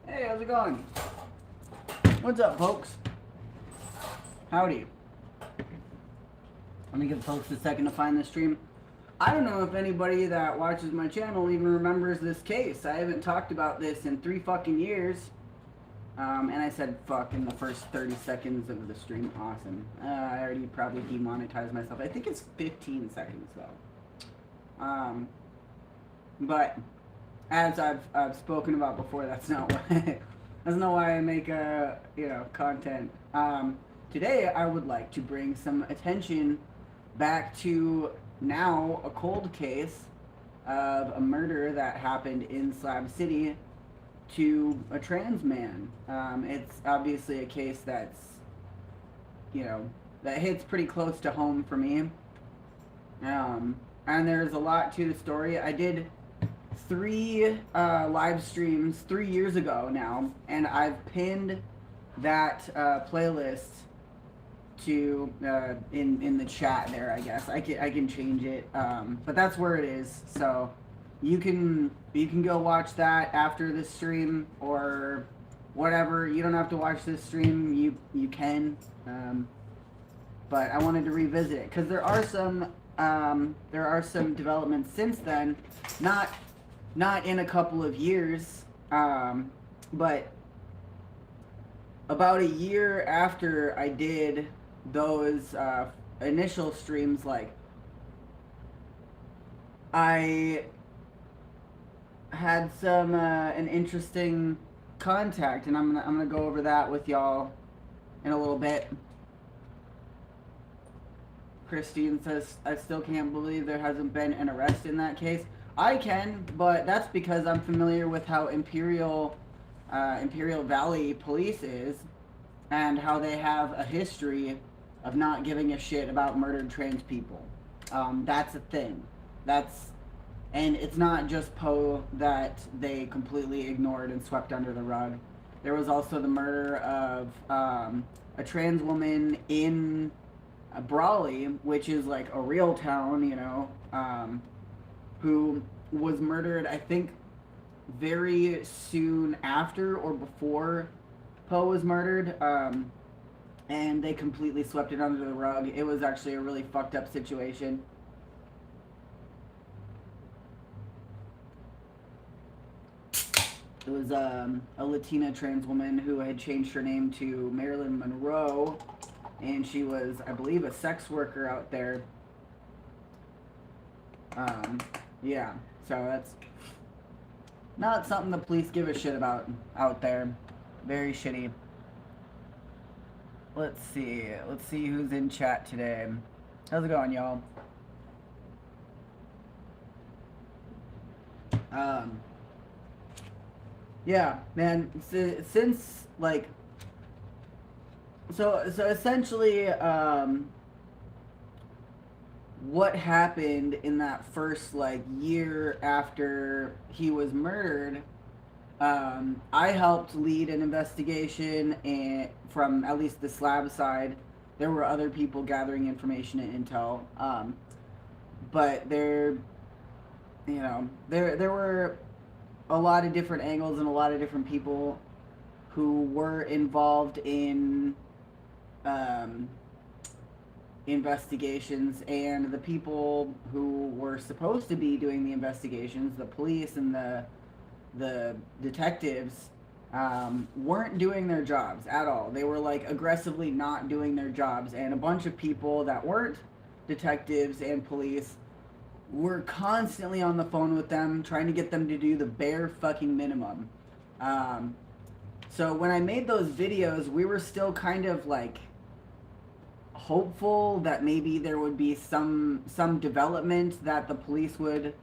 Hey, how's it going? What's up, folks? Howdy. Let me give folks a second to find the stream. I don't know if anybody that watches my channel even remembers this case. I haven't talked about this in 3 fucking years. And I said fuck in the first 30 seconds of the stream. Awesome. I already probably demonetized myself. I think it's 15 seconds though. But as I've spoken about before, that's not why that's not why I make content. Today I would like to bring some attention back to now a cold case of a murder that happened in Slab City to a trans man. It's obviously a case that's, that hits pretty close to home for me. And there's a lot to the story. I did 3 live streams 3 years ago now, and I've pinned that playlist to in the chat there. I guess I can change it, but that's where it is. So you can go watch that after the stream or whatever. You don't have to watch this stream. You can, but I wanted to revisit it because there are some developments since then. Not in a couple of years, but about a year after I did those initial streams, like, I had an interesting contact, and I'm gonna go over that with y'all in a little bit. Christine says, I still can't believe there hasn't been an arrest in that case. I can, but that's because I'm familiar with how Imperial Valley Police is, and how they have a history of not giving a shit about murdered trans people. That's a thing. And it's not just Poe that they completely ignored and swept under the rug. There was also the murder of a trans woman in Brawley, which is like a real town, who was murdered, I think, very soon after or before Poe was murdered, and they completely swept it under the rug. It was actually a really fucked up situation. It was a Latina trans woman who had changed her name to Marilyn Monroe, and she was, I believe, a sex worker out there. Yeah, so that's not something the police give a shit about out there. Very shitty. Let's see who's in chat today. How's it going, y'all? Yeah, man, since, like, so essentially, what happened in that first, like, year after he was murdered, I helped lead an investigation from at least the Slab side. There were other people gathering information and intel, but there were a lot of different angles and a lot of different people who were involved in investigations, and the people who were supposed to be doing the investigations, the police and the detectives, weren't doing their jobs at all. They were, like, aggressively not doing their jobs, and a bunch of people that weren't detectives and police were constantly on the phone with them, trying to get them to do the bare fucking minimum. So when I made those videos, we were still kind of, like, hopeful that maybe there would be some development that the police would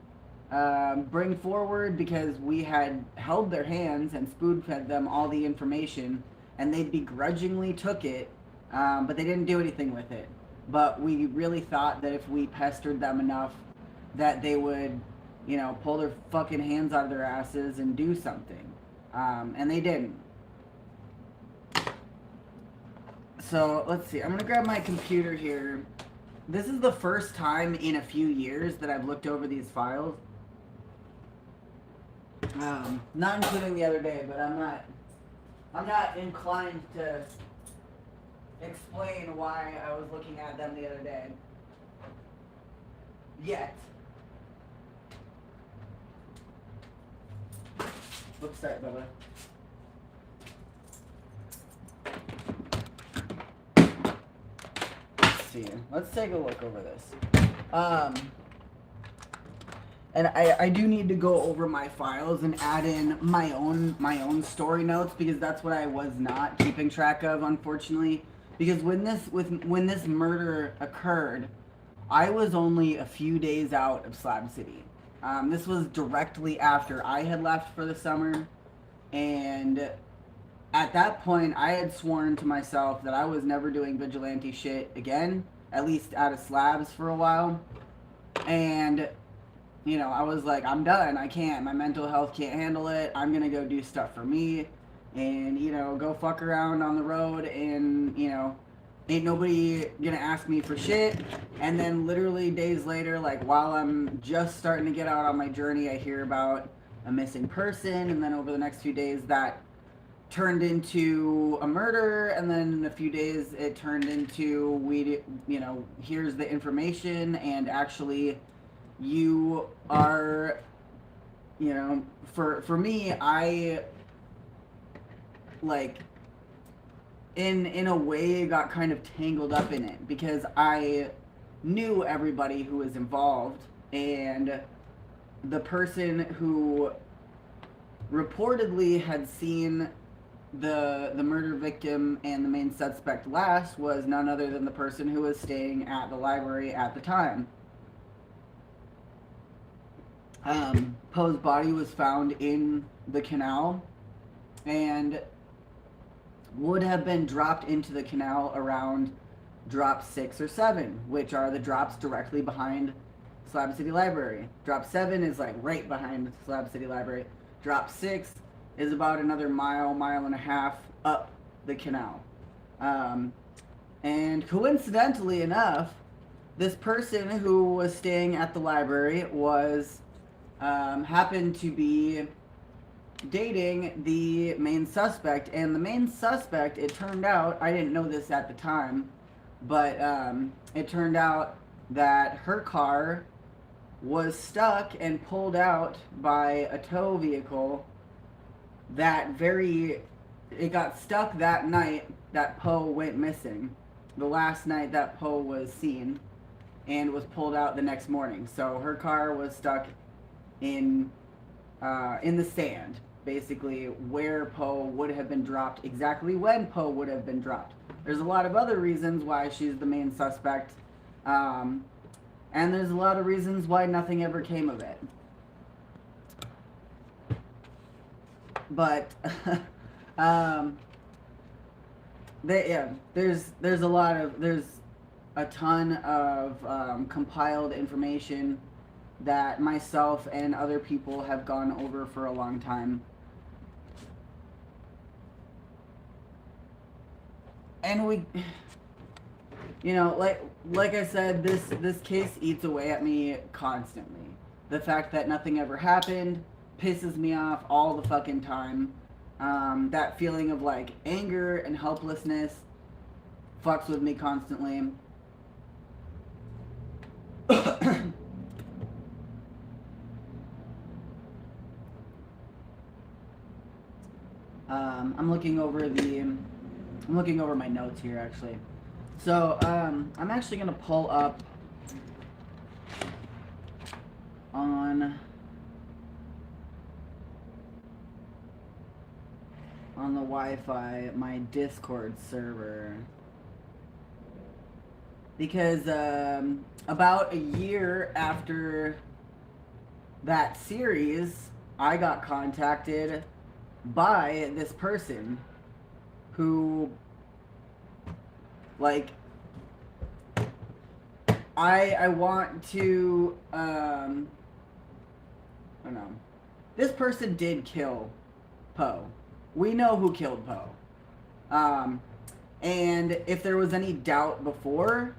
bring forward, because we had held their hands and spoon-fed them all the information, and they begrudgingly took it, but they didn't do anything with it. But we really thought that if we pestered them enough, that they would, pull their fucking hands out of their asses and do something. And they didn't. So, let's see. I'm going to grab my computer here. This is the first time in a few years that I've looked over these files. Not including the other day, but I'm not inclined to explain why I was looking at them the other day. Yet. Let's start, Bubba. Let's see. Let's take a look over this. And I do need to go over my files and add in my own story notes, because that's what I was not keeping track of, unfortunately. Because when this murder occurred, I was only a few days out of Slab City. This was directly after I had left for the summer, and at that point I had sworn to myself that I was never doing vigilante shit again, at least out of Slabs for a while. And you know, I was like, I'm done. I can't. My mental health can't handle it. I'm going to go do stuff for me and, you know, go fuck around on the road and, you know, ain't nobody going to ask me for shit. And then literally days later, like while I'm just starting to get out on my journey, I hear about a missing person. And then over the next few days that turned into a murder. And then in a few days it turned into, you know, here's the information, and actually you are, you know, for me, I, like, in a way got kind of tangled up in it, because I knew everybody who was involved, and the person who reportedly had seen the murder victim and the main suspect last was none other than the person who was staying at the library at the time. Poe's body was found in the canal and would have been dropped into the canal around drop 6 or 7, which are the drops directly behind Slab City Library. Drop 7 is like right behind Slab City Library. Drop 6 is about another mile and a half up the canal. And coincidentally enough, this person who was staying at the library was happened to be dating the main suspect. And the main suspect, it turned out, I didn't know this at the time, but it turned out that her car was stuck and pulled out by a tow vehicle it got stuck that night that Poe went missing. The last night that Poe was seen, and was pulled out the next morning. So her car was stuck in the sand, basically where Poe would have been dropped, exactly when Poe would have been dropped. There's a lot of other reasons why she's the main suspect, and there's a lot of reasons why nothing ever came of it. But there's a ton of compiled information that myself and other people have gone over for a long time. And we, you know, like I said, this case eats away at me constantly. The fact that nothing ever happened pisses me off all the fucking time. That feeling of like anger and helplessness fucks with me constantly. I'm looking over my notes here actually. So I'm actually gonna pull up on the Wi-Fi my Discord server, because about a year after that series I got contacted by this person who, like, I want to I don't know. This person did kill Poe. We know who killed Poe. And if there was any doubt before,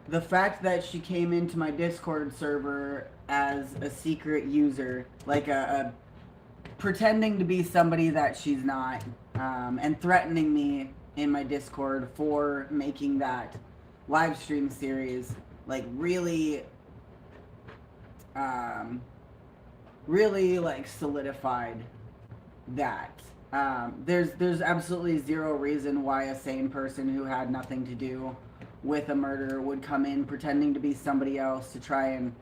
the fact that she came into my Discord server as a secret user, like a pretending to be somebody that she's not, and threatening me in my Discord for making that live stream series, like really, really like solidified that. There's absolutely zero reason why a sane person who had nothing to do with a murder would come in pretending to be somebody else to try and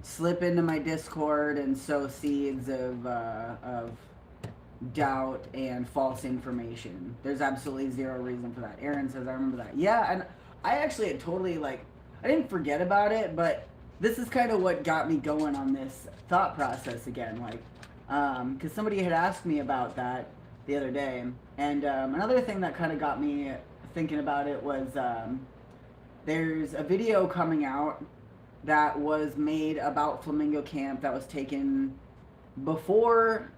slip into my Discord and sow seeds of doubt and false information. There's absolutely zero reason for that. Aaron says, I remember that. Yeah, and I actually had totally, like, I didn't forget about it, but this is kind of what got me going on this thought process again. Like, because somebody had asked me about that the other day. And another thing that kind of got me thinking about it was there's a video coming out that was made about Flamingo Camp that was taken before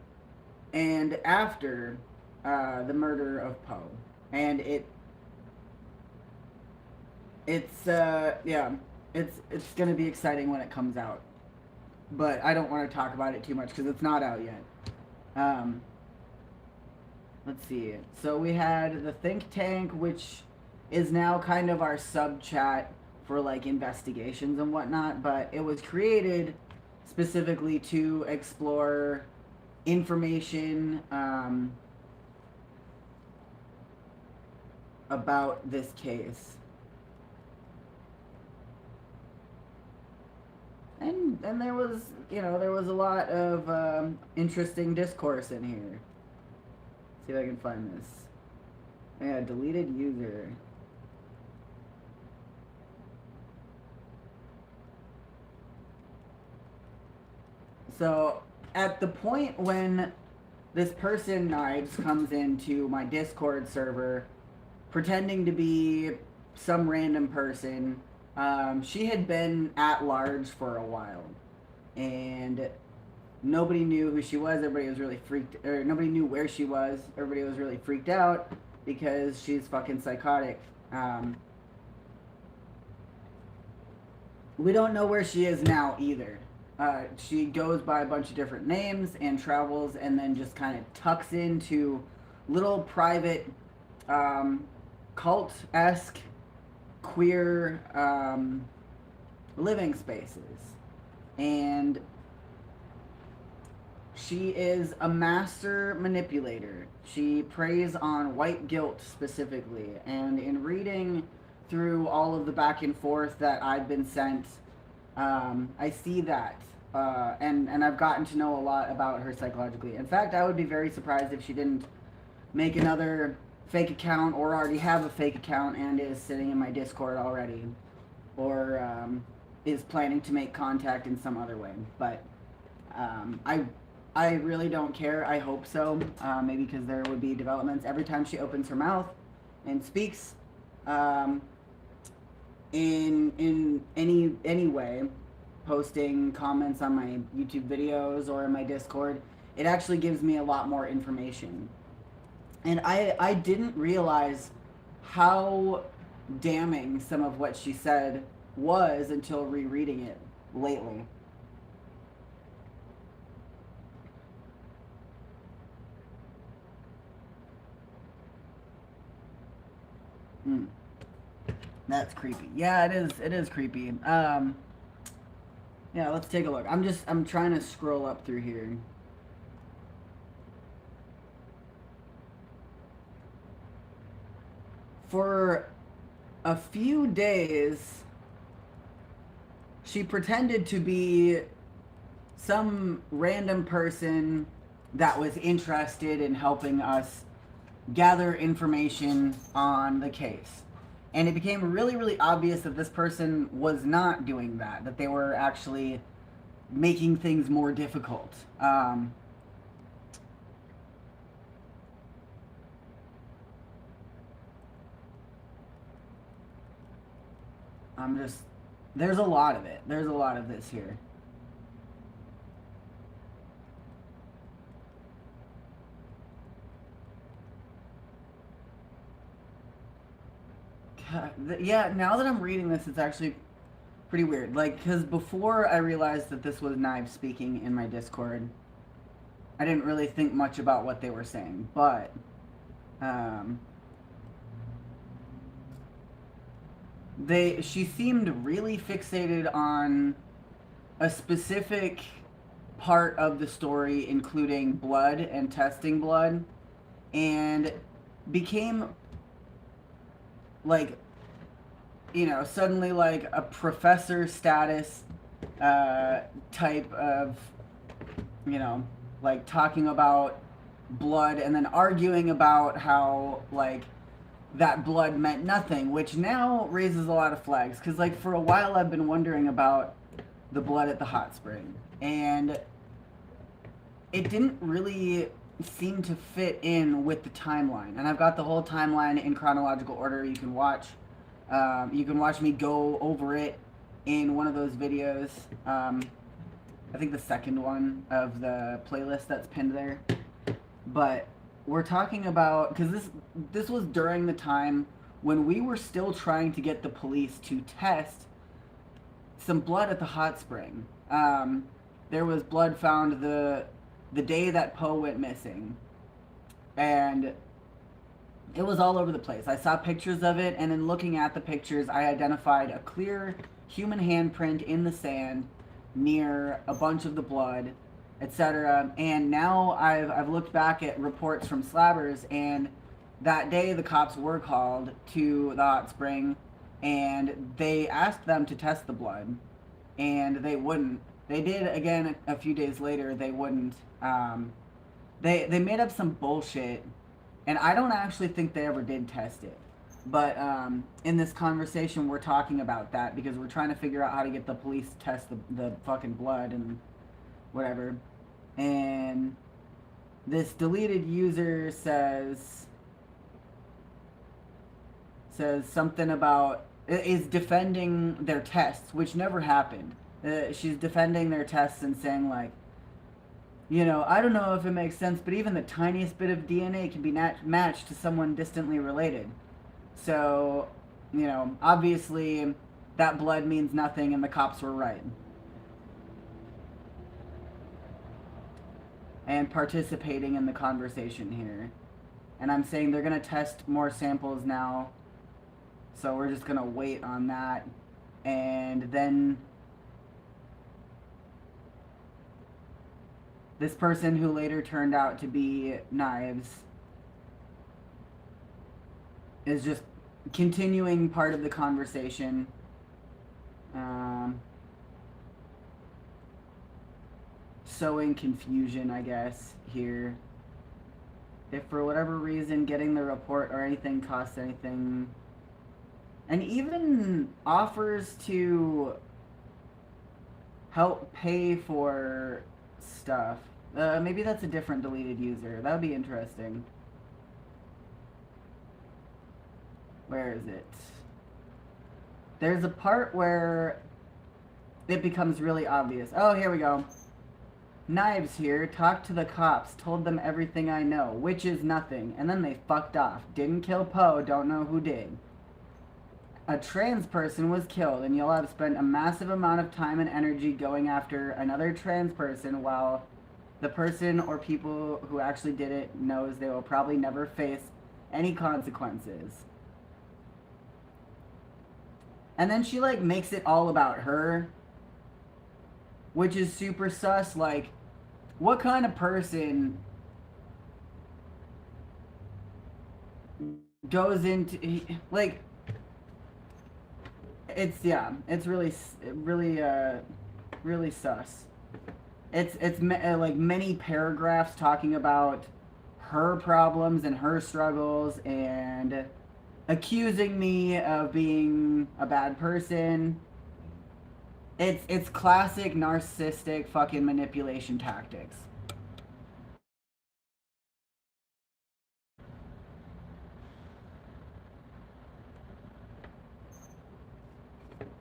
and after the murder of Poe, and it's gonna be exciting when it comes out, but I don't want to talk about it too much because it's not out yet. Let's see. So we had the think tank, which is now kind of our sub chat for like investigations and whatnot, but it was created specifically to explore information about this case. And there was, there was a lot of interesting discourse in here. Let's see if I can find this. Yeah, deleted user. So at the point when this person, Knives, comes into my Discord server pretending to be some random person, she had been at large for a while, and nobody knew who she was. Everybody was really freaked, or nobody knew where she was. Everybody was really freaked out because she's fucking psychotic. We don't know where she is now either. She goes by a bunch of different names and travels, and then just kind of tucks into little private cult-esque queer living spaces. And she is a master manipulator. She preys on white guilt specifically, and in reading through all of the back and forth that I've been sent, I see that. And I've gotten to know a lot about her psychologically. In fact, I would be very surprised if she didn't make another fake account, or already have a fake account and is sitting in my Discord already, or is planning to make contact in some other way. But I really don't care. I hope so. Maybe because there would be developments every time she opens her mouth and speaks in any way, posting comments on my YouTube videos or in my Discord. It actually gives me a lot more information. And I didn't realize how damning some of what she said was until rereading it lately. That's creepy. Yeah, it is creepy. Yeah, let's take a look. I'm trying to scroll up through here. For a few days, she pretended to be some random person that was interested in helping us gather information on the case. And it became really, really obvious that this person was not doing that, that they were actually making things more difficult. There's a lot of it. There's a lot of this here. Yeah, now that I'm reading this, it's actually pretty weird. Like, because before I realized that this was Knives speaking in my Discord, I didn't really think much about what they were saying, but she seemed really fixated on a specific part of the story, including blood and testing blood, and became like, you know, suddenly like a professor status type of, you know, like talking about blood and then arguing about how like that blood meant nothing, which now raises a lot of flags, because like for a while I've been wondering about the blood at the hot spring, and it didn't really seem to fit in with the timeline. And I've got the whole timeline in chronological order. You can watch me go over it in one of those videos. I think the second one of the playlist that's pinned there. But we're talking about, because this was during the time when we were still trying to get the police to test some blood at the hot spring. There was blood found the day that Poe went missing, and it was all over the place. I saw pictures of it, and in looking at the pictures, I identified a clear human handprint in the sand near a bunch of the blood, etc. And now I've looked back at reports from Slabbers, and that day the cops were called to the hot spring, and they asked them to test the blood, and they wouldn't. They did again a few days later. They wouldn't. They made up some bullshit, and I don't actually think they ever did test it. But in this conversation, we're talking about that because we're trying to figure out how to get the police to test the fucking blood and whatever. And this deleted user says something about, is defending their tests, which never happened. She's defending their tests and saying like, you know, I don't know if it makes sense, but even the tiniest bit of DNA can be matched to someone distantly related. So, you know, obviously that blood means nothing and the cops were right. And participating in the conversation here. And I'm saying they're going to test more samples now. So we're just going to wait on that. And then this person who later turned out to be Knives is just continuing part of the conversation. Sowing confusion, I guess, here. If for whatever reason getting the report or anything costs anything, and even offers to help pay for stuff. Maybe that's a different deleted user. That would be interesting. Where is it? There's a part where it becomes really obvious. Oh, here we go. Knives here, talked to the cops, told them everything I know, which is nothing, and then they fucked off. Didn't kill Poe, don't know who did. A trans person was killed, and you'll have spent a massive amount of time and energy going after another trans person while the person or people who actually did it knows they will probably never face any consequences. And then she like makes it all about her, which is super sus. Like, what kind of person goes into, like, it's, yeah, it's really sus. It's like many paragraphs talking about her problems and her struggles and accusing me of being a bad person. It's classic narcissistic fucking manipulation tactics.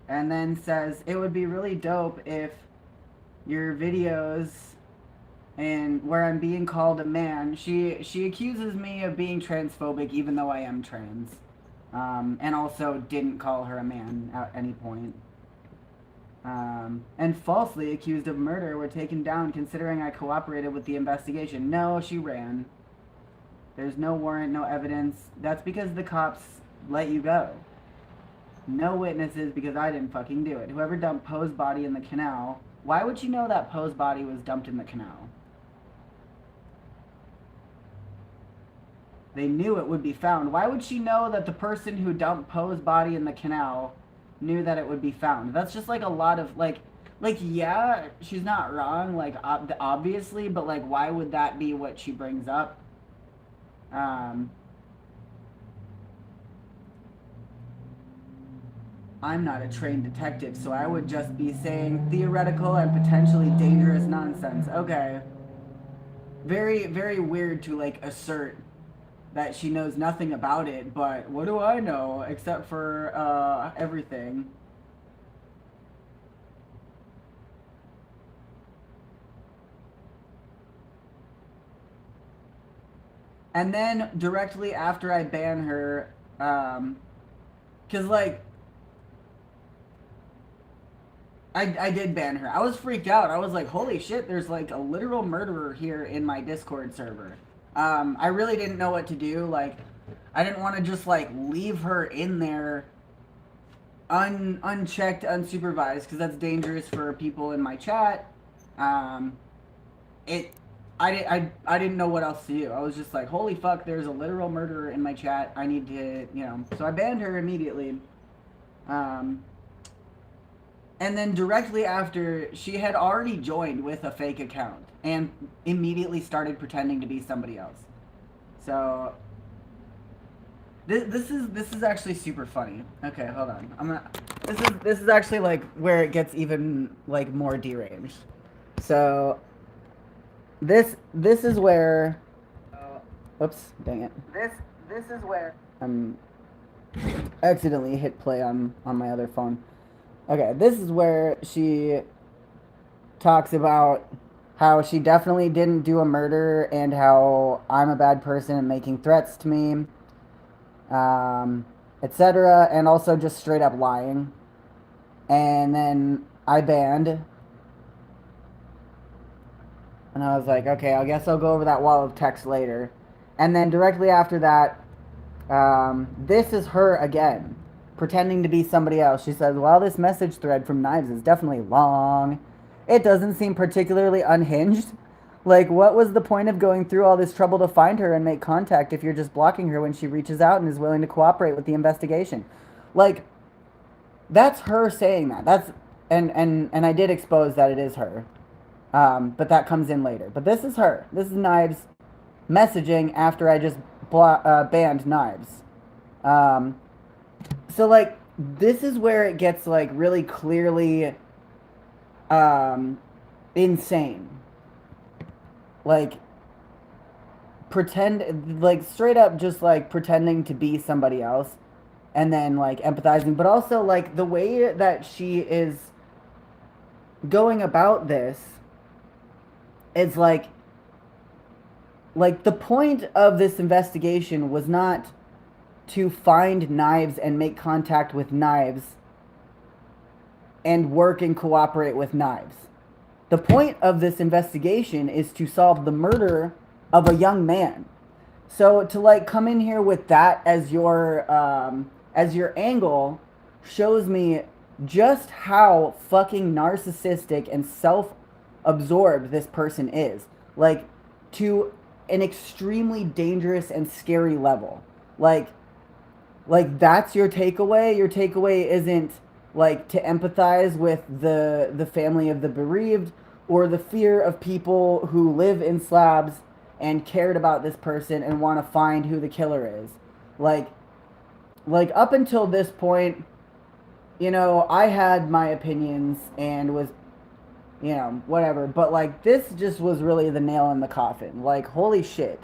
And then says, it would be really dope if your videos and where I'm being called a man, she accuses me of being transphobic even though I am trans. And also didn't call her a man at any point. And falsely accused of murder were taken down considering I cooperated with the investigation. No, she ran. There's no warrant, no evidence. That's because the cops let you go. No witnesses because I didn't fucking do it. Whoever dumped Poe's body in the canal, why would you know that Poe's body was dumped in the canal? They knew it would be found. Why would she know that the person who dumped Poe's body in the canal knew that it would be found? That's just like a lot of like yeah, she's not wrong, like obviously, but like why would that be what she brings up? I'm not a trained detective, so I would just be saying theoretical and potentially dangerous nonsense. Okay. Very, very weird to like assert that she knows nothing about it, but what do I know except for everything? And then directly after I ban her, cause like I did ban her. I was freaked out. I was like, holy shit, there's like a literal murderer here in my Discord server. I really didn't know what to do. Like, I didn't want to just like leave her in there unchecked, unsupervised, because that's dangerous for people in my chat. I didn't know what else to do. I was just like, holy fuck, there's a literal murderer in my chat. I need to, So I banned her immediately. And then directly after, she had already joined with a fake account and immediately started pretending to be somebody else. So this is actually super funny. Okay, hold on. This is actually like where it gets even like more deranged. So this is where oops, dang it. This is where I'm accidentally hit play on my other phone. Okay, this is where she talks about how she definitely didn't do a murder and how I'm a bad person and making threats to me, etc. And also just straight up lying. And then I banned. And I was like, okay, I guess I'll go over that wall of text later. And then directly after that, this is her again, pretending to be somebody else. She says, well, this message thread from Knives is definitely long. It doesn't seem particularly unhinged. Like, what was the point of going through all this trouble to find her and make contact if you're just blocking her when she reaches out and is willing to cooperate with the investigation? Like, that's her saying that. That's and I did expose that it is her. But that comes in later. But this is her. This is Knives messaging after I just banned Knives. So, like, this is where it gets, like, really clearly insane. Like, straight up just, like, pretending to be somebody else and then, like, empathizing. But also, like, the way that she is going about this is, like, the point of this investigation was not to find Knives and make contact with Knives and work and cooperate with Knives. The point of this investigation is to solve the murder of a young man. So to like come in here with that as your angle shows me just how fucking narcissistic and self-absorbed this person is. Like, to an extremely dangerous and scary level. Like that's your takeaway. Your takeaway isn't like to empathize with the family of the bereaved or the fear of people who live in slabs and cared about this person and want to find who the killer is. Like up until this point, I had my opinions and was, whatever. But like this just was really the nail in the coffin. Like, holy shit.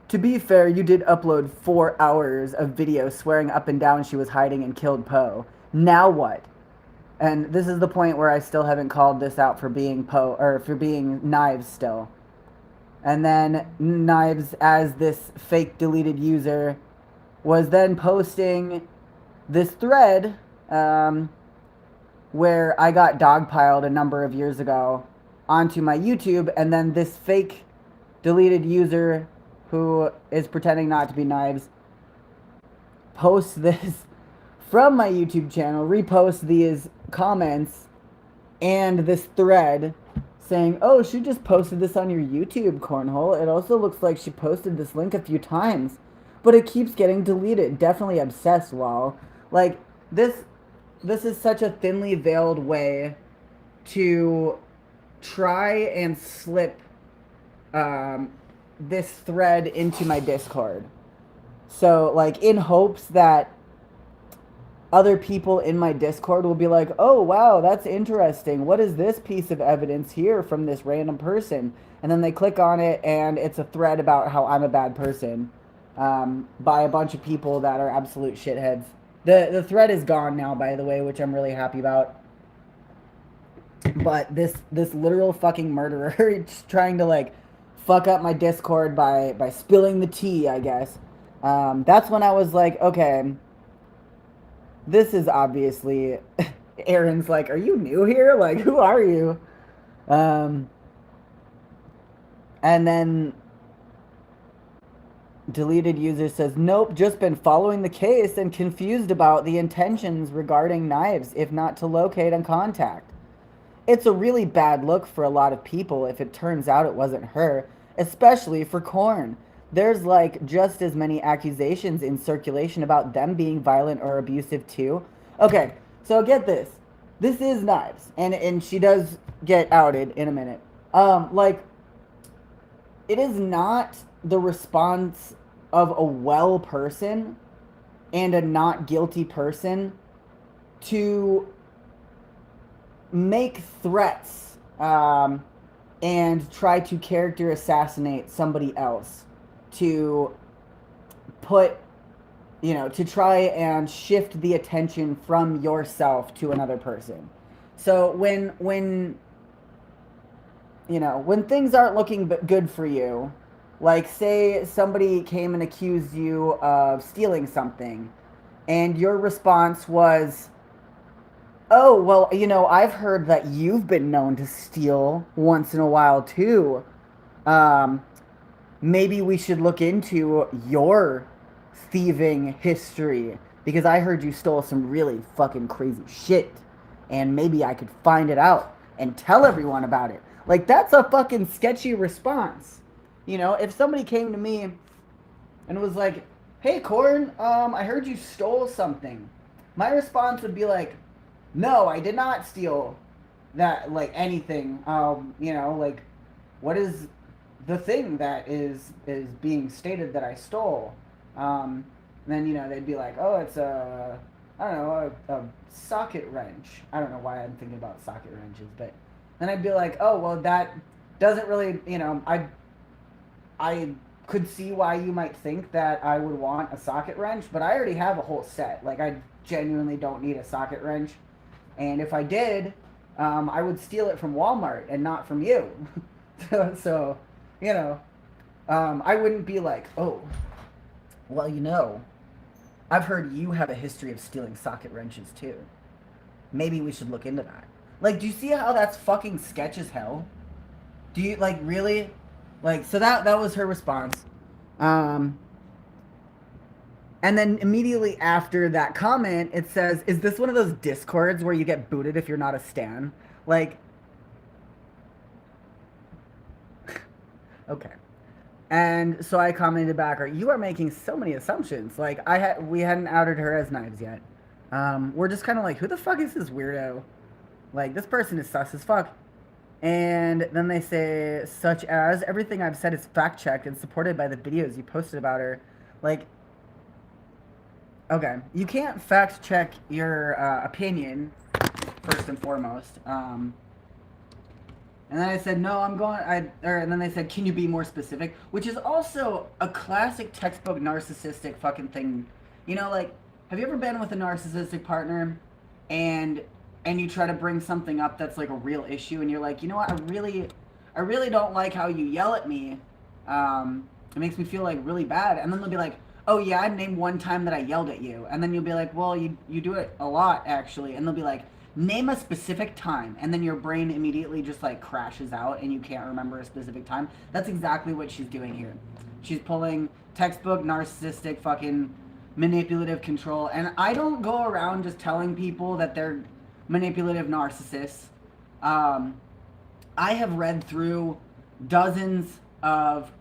To be fair, you did upload 4 hours of video swearing up and down she was hiding and killed Poe. Now what? And this is the point where I still haven't called this out for being Poe, or for being Knives still. And then Knives, as this fake deleted user, was then posting this thread, where I got dogpiled a number of years ago onto my YouTube, and then this fake deleted user who is pretending not to be Knives posts this from my YouTube channel, reposts these comments and this thread saying, oh, she just posted this on your YouTube, Cornhole. It also looks like she posted this link a few times, but it keeps getting deleted. Definitely obsessed, lol. Like, this is such a thinly veiled way to try and slip this thread into my Discord. So, like, in hopes that other people in my Discord will be like, oh, wow, that's interesting. What is this piece of evidence here from this random person? And then they click on it, and it's a thread about how I'm a bad person by a bunch of people that are absolute shitheads. The thread is gone now, by the way, which I'm really happy about. But this literal fucking murderer is trying to, like, fuck up my Discord by spilling the tea, I guess. That's when I was like, okay, this is obviously... Aaron's like, are you new here? Like, who are you? And then deleted user says, nope, just been following the case and confused about the intentions regarding Knives, if not to locate and contact. It's a really bad look for a lot of people if it turns out it wasn't her, especially for Korn. There's like just as many accusations in circulation about them being violent or abusive too. Okay, so get this. This is Knives, and she does get outed in a minute. Like, it is not the response of a well person and a not guilty person to make threats and try to character assassinate somebody else, to put, you know, to try and shift the attention from yourself to another person. So when you know, when things aren't looking good for you, like say somebody came and accused you of stealing something, and your response was, oh, well, you know, I've heard that you've been known to steal once in a while too. Maybe we should look into your thieving history, because I heard you stole some really fucking crazy shit, and maybe I could find it out and tell everyone about it. Like, that's a fucking sketchy response. You know, if somebody came to me and was like, hey, Corn, I heard you stole something, my response would be like, no, I did not steal that, like, anything. You know, like, what is the thing that is being stated that I stole? Then, you know, they'd be like, oh, it's a, I don't know, a socket wrench. I don't know why I'm thinking about socket wrenches, but then I'd be like, oh, well, that doesn't really, you know, I could see why you might think that I would want a socket wrench, but I already have a whole set. Like, I genuinely don't need a socket wrench. And if I did, I would steal it from Walmart and not from you. So, you know, I wouldn't be like, oh, well, you know, I've heard you have a history of stealing socket wrenches too. Maybe we should look into that. Like, do you see how that's fucking sketch as hell? Do you, like, really? Like, so that was her response. And then immediately after that comment, it says, is this one of those Discords where you get booted if you're not a stan? Like, okay. And so I commented back, you are making so many assumptions. Like, we hadn't outed her as Knives yet. We're just kind of like, who the fuck is this weirdo? Like, this person is sus as fuck. And then they say, such as, everything I've said is fact-checked and supported by the videos you posted about her. Like, okay, you can't fact-check your opinion, first and foremost. And then I said, no, I'm going, and then they said, can you be more specific? Which is also a classic textbook narcissistic fucking thing. You know, like, have you ever been with a narcissistic partner and you try to bring something up that's like a real issue, and you're like, you know what, I really don't like how you yell at me. It makes me feel like really bad. And then they'll be like, oh yeah, name one time that I yelled at you. And then you'll be like, well, you do it a lot actually. And they'll be like, name a specific time, and then your brain immediately just like crashes out and you can't remember a specific time. That's exactly what she's doing here. She's pulling textbook narcissistic fucking manipulative control. And I don't go around just telling people that they're manipulative narcissists. I have read through dozens of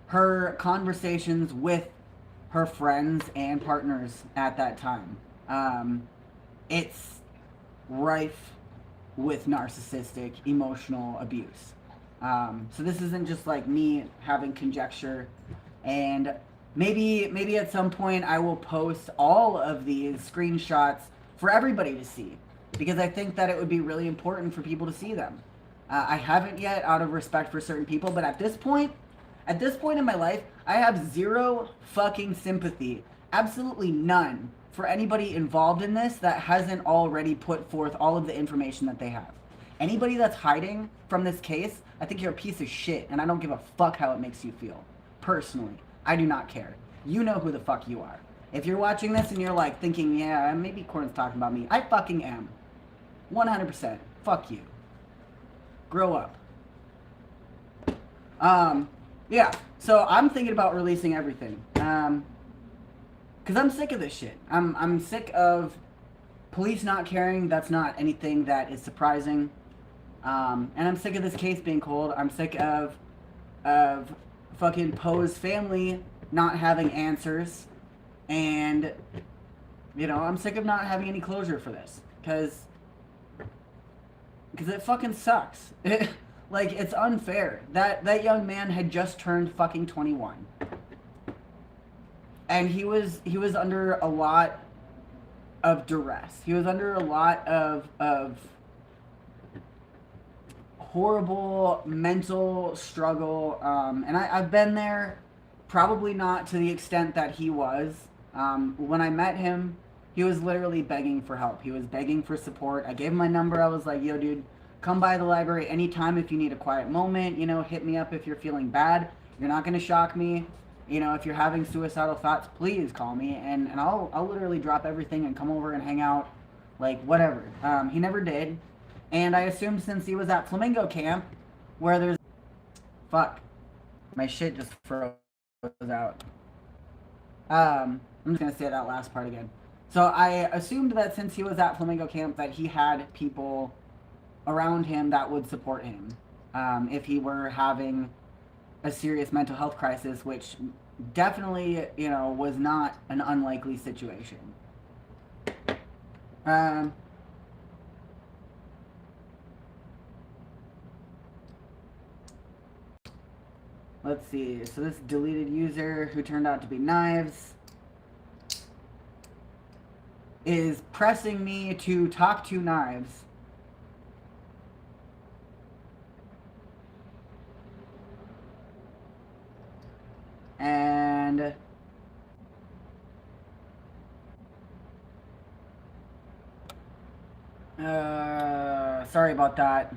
her conversations with her friends and partners at that time. It's rife with narcissistic emotional abuse. So this isn't just like me having conjecture. And maybe at some point I will post all of these screenshots for everybody to see, because I think that it would be really important for people to see them. I haven't yet, out of respect for certain people, but at this point in my life, I have zero fucking sympathy, absolutely none, for anybody involved in this that hasn't already put forth all of the information that they have. Anybody that's hiding from this case, I think you're a piece of shit, and I don't give a fuck how it makes you feel. Personally, I do not care. You know who the fuck you are. If you're watching this and you're like thinking, yeah, maybe Corin's talking about me, I fucking am. 100%. Fuck you. Grow up. Yeah, so I'm thinking about releasing everything. Because I'm sick of this shit. I'm sick of police not caring. That's not anything that is surprising. And I'm sick of this case being cold. I'm sick of fucking Poe's family not having answers. And, you know, I'm sick of not having any closure for this. Because it fucking sucks. Like, it's unfair. That young man had just turned fucking 21. And he was under a lot of duress. He was under a lot of horrible mental struggle. And I've been there, probably not to the extent that he was. When I met him, he was literally begging for help. He was begging for support. I gave him my number. I was like, yo, dude, come by the library anytime if you need a quiet moment. You know, hit me up if you're feeling bad. You're not going to shock me. You know, if you're having suicidal thoughts, please call me. And I'll literally drop everything and come over and hang out. Like, whatever. He never did. And I assumed since he was at Flamingo Camp, where there's... Fuck. My shit just froze out. I'm just going to say that last part again. So I assumed that since he was at Flamingo Camp that he had people around him that would support him if he were having a serious mental health crisis, which definitely, you know, was not an unlikely situation. Let's see. So this deleted user, who turned out to be Knives, is pressing me to talk to Knives. And sorry about that.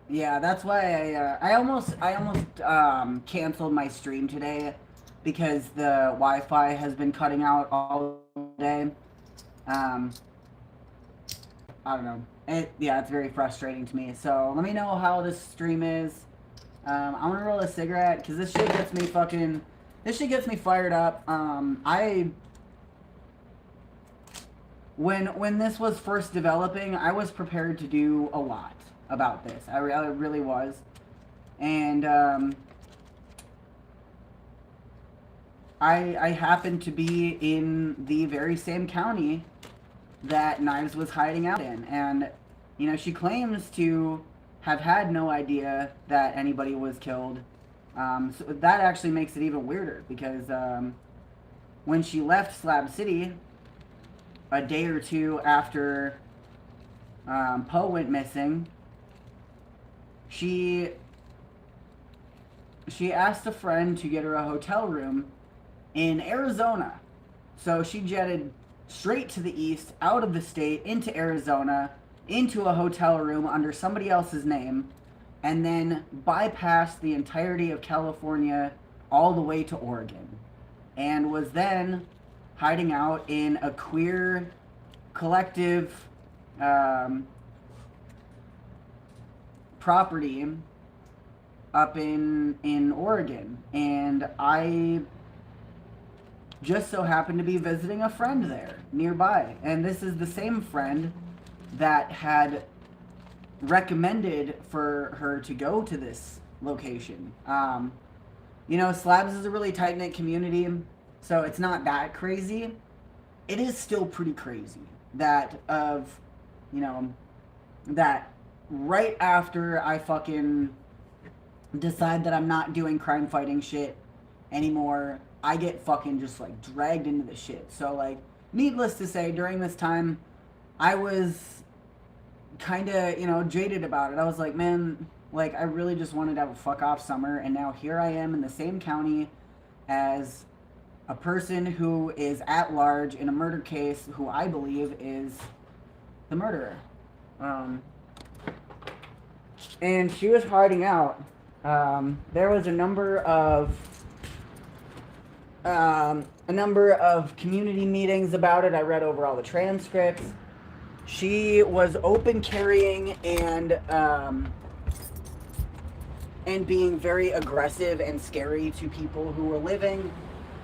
Yeah, that's why I almost canceled my stream today, because the Wi-Fi has been cutting out all day. I don't know. It's very frustrating to me. So let me know how this stream is. I'm gonna roll a cigarette because this shit gets me fired up. When this was first developing, I was prepared to do a lot about this. I really was. And I happened to be in the very same county that Knives was hiding out in, and you know, she claims to have had no idea that anybody was killed. So that actually makes it even weirder, because when she left Slab City a day or two after Poe went missing, she asked a friend to get her a hotel room in Arizona. So she jetted straight to the east, out of the state, into Arizona, into a hotel room under somebody else's name, and then bypassed the entirety of California all the way to Oregon. And was then hiding out in a queer collective property up in Oregon, and I just so happened to be visiting a friend there nearby, and this is the same friend that had recommended for her to go to this location. You know, Slabs is a really tight-knit community, so it's not that crazy. It is still pretty crazy that that right after I fucking decide that I'm not doing crime fighting shit anymore, I get fucking just like dragged into the shit. So like, needless to say, during this time, I was kind of, jaded about it. I was like, man, like, I really just wanted to have a fuck off summer, and now here I am in the same county as a person who is at large in a murder case who I believe is the murderer. And she was hiding out. There was a number of community meetings about it. I read over all the transcripts. She was open carrying and being very aggressive and scary to people who were living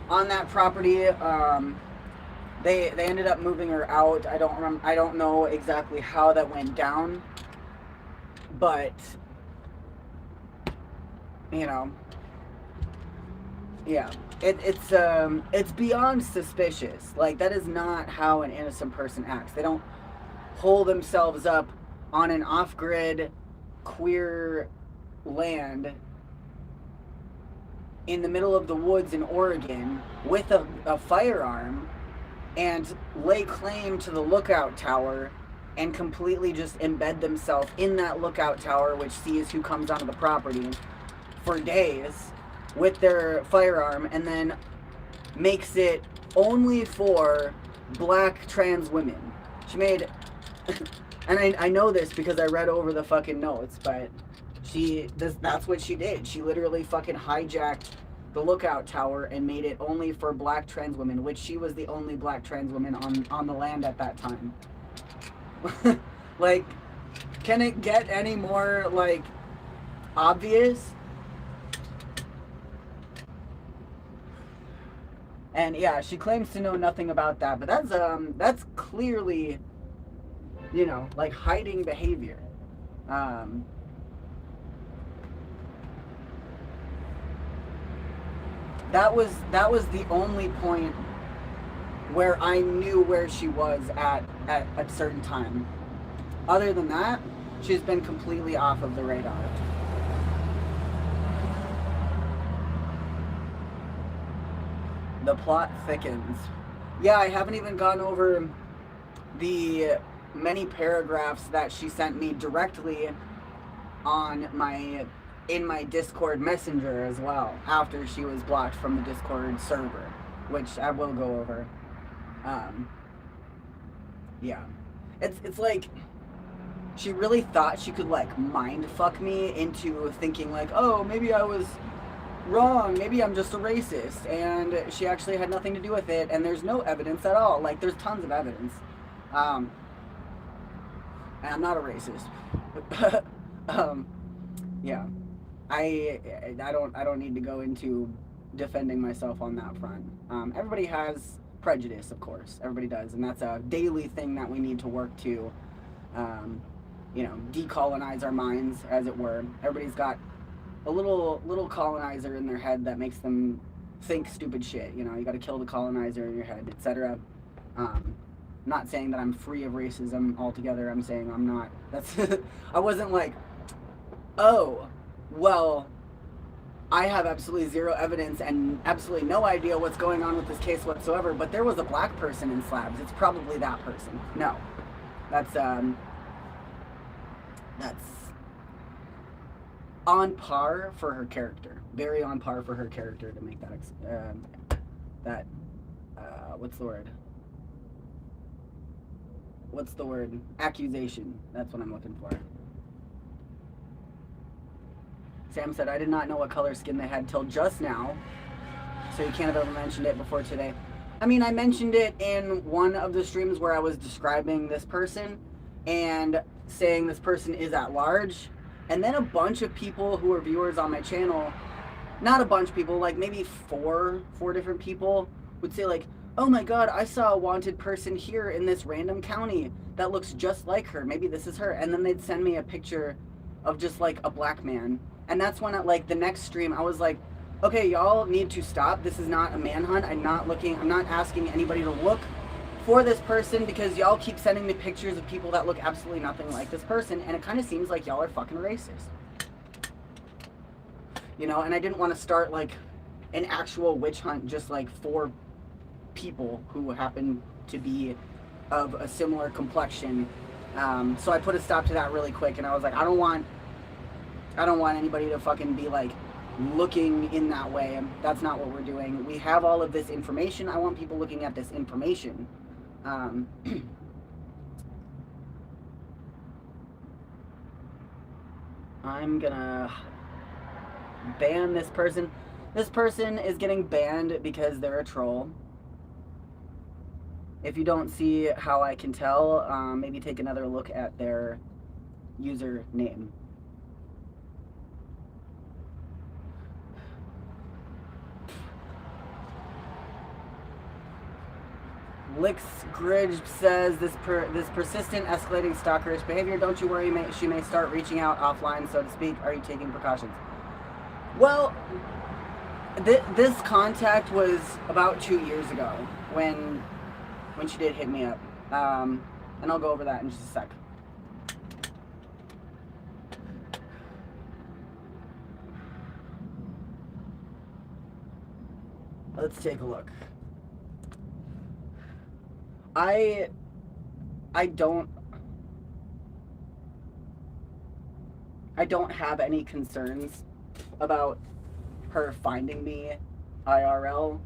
on that property. They ended up moving her out. I don't know exactly how that went down, but yeah, it's beyond suspicious. Like, that is not how an innocent person acts. They don't hole themselves up on an off-grid queer land in the middle of the woods in Oregon with a firearm and lay claim to the lookout tower and completely just embed themselves in that lookout tower, which sees who comes onto the property, for days with their firearm, and then makes it only for black trans women. She made, and I know this because I read over the fucking notes, but that's what she did. She literally fucking hijacked the lookout tower and made it only for black trans women, which she was the only black trans woman on the land at that time. Like, can it get any more, like, obvious? And yeah, she claims to know nothing about that, but that's clearly, like, hiding behavior. That was the only point where I knew where she was at a certain time. Other than that, she's been completely off of the radar. The plot thickens. Yeah, I haven't even gone over the many paragraphs that she sent me directly in my Discord messenger as well, after she was blocked from the Discord server, which I will go over. Yeah. It's like, she really thought she could, like, mind fuck me into thinking, like, oh, maybe I was wrong, maybe I'm just a racist, and she actually had nothing to do with it, and there's no evidence at all. Like, there's tons of evidence. And I'm not a racist. Yeah. I don't need to go into defending myself on that front. Everybody has prejudice, of course. Everybody does, and that's a daily thing that we need to work to, decolonize our minds, as it were. Everybody's got a little colonizer in their head that makes them think stupid shit. You got to kill the colonizer in your head, etc. Not saying that I'm free of racism altogether. I'm saying I'm not. I wasn't like, oh, well, I have absolutely zero evidence and absolutely no idea what's going on with this case whatsoever, but there was a black person in Slabs. It's probably that person. No. That's on par for her character. Very on par for her character to make that, what's the word? What's the word? Accusation. That's what I'm looking for. Sam said, I did not know what color skin they had till just now. So you can't have ever mentioned it before today. I mean, I mentioned it in one of the streams where I was describing this person and saying this person is at large. And then a bunch of people who are viewers on my channel, not a bunch of people, like maybe four different people would say like, oh my god, I saw a wanted person here in this random county that looks just like her. Maybe this is her. And then they'd send me a picture of just like a black man. And that's when at like the next stream I was like, okay, y'all need to stop. This is not a manhunt. I'm not asking anybody to look for this person because y'all keep sending me pictures of people that look absolutely nothing like this person, and it kind of seems like y'all are fucking racist. You know, and I didn't want to start like an actual witch hunt just like for people who happen to be of a similar complexion. So I put a stop to that really quick, and I was like, I don't want anybody to fucking be like looking in that way. That's not what we're doing. We have all of this information. I want people looking at this information. I'm gonna ban this person. This person is getting banned because they're a troll. If you don't see how I can tell, maybe take another look at their username. Lix Gridge says this persistent, escalating stalkerish behavior. Don't you worry, she may start reaching out offline, so to speak. Are you taking precautions? Well, this contact was about 2 years ago when she did hit me up, and I'll go over that in just a sec. Let's take a look. I don't have any concerns about her finding me IRL.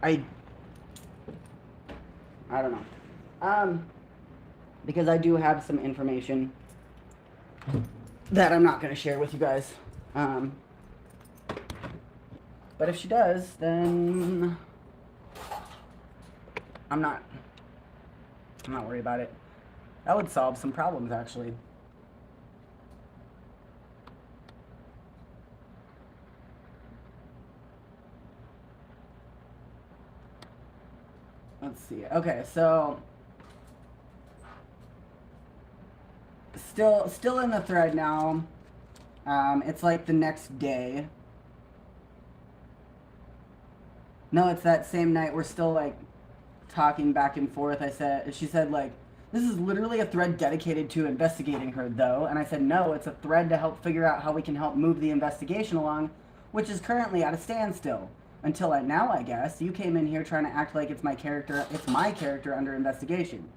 I don't know. Because I do have some information that I'm not going to share with you guys. But if she does, then I'm not worried about it. That would solve some problems, actually. Let's see. Okay, so still in the thread now. It's like the next day. No, it's that same night. We're still like talking back and forth. She said like, this is literally a thread dedicated to investigating her though. And I said, no, it's a thread to help figure out how we can help move the investigation along, which is currently at a standstill. Until now, I guess. You came in here trying to act like it's my character under investigation.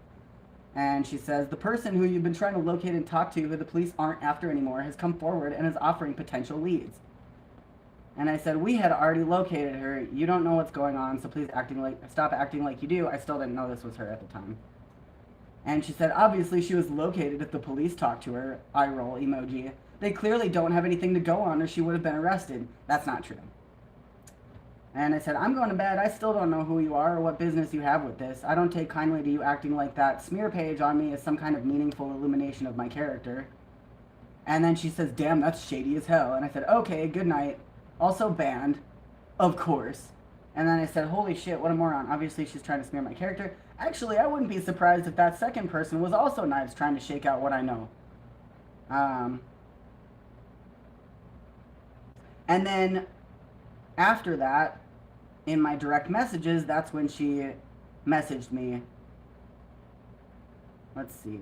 And she says, the person who you've been trying to locate and talk to, who the police aren't after anymore, has come forward and is offering potential leads. And I said, we had already located her. You don't know what's going on, so please stop acting like you do. I still didn't know this was her at the time. And she said, obviously she was located if the police talked to her. Eye roll emoji. They clearly don't have anything to go on or she would have been arrested. That's not true. And I said, I'm going to bed. I still don't know who you are or what business you have with this. I don't take kindly to you acting like that smear page on me is some kind of meaningful illumination of my character. And then she says, damn, that's shady as hell. And I said, okay, good night. Also banned, of course. And then I said, holy shit, what a moron. Obviously she's trying to smear my character. Actually, I wouldn't be surprised if that second person was also knives trying to shake out what I know. And then after that, in my direct messages, that's when she messaged me. Let's see.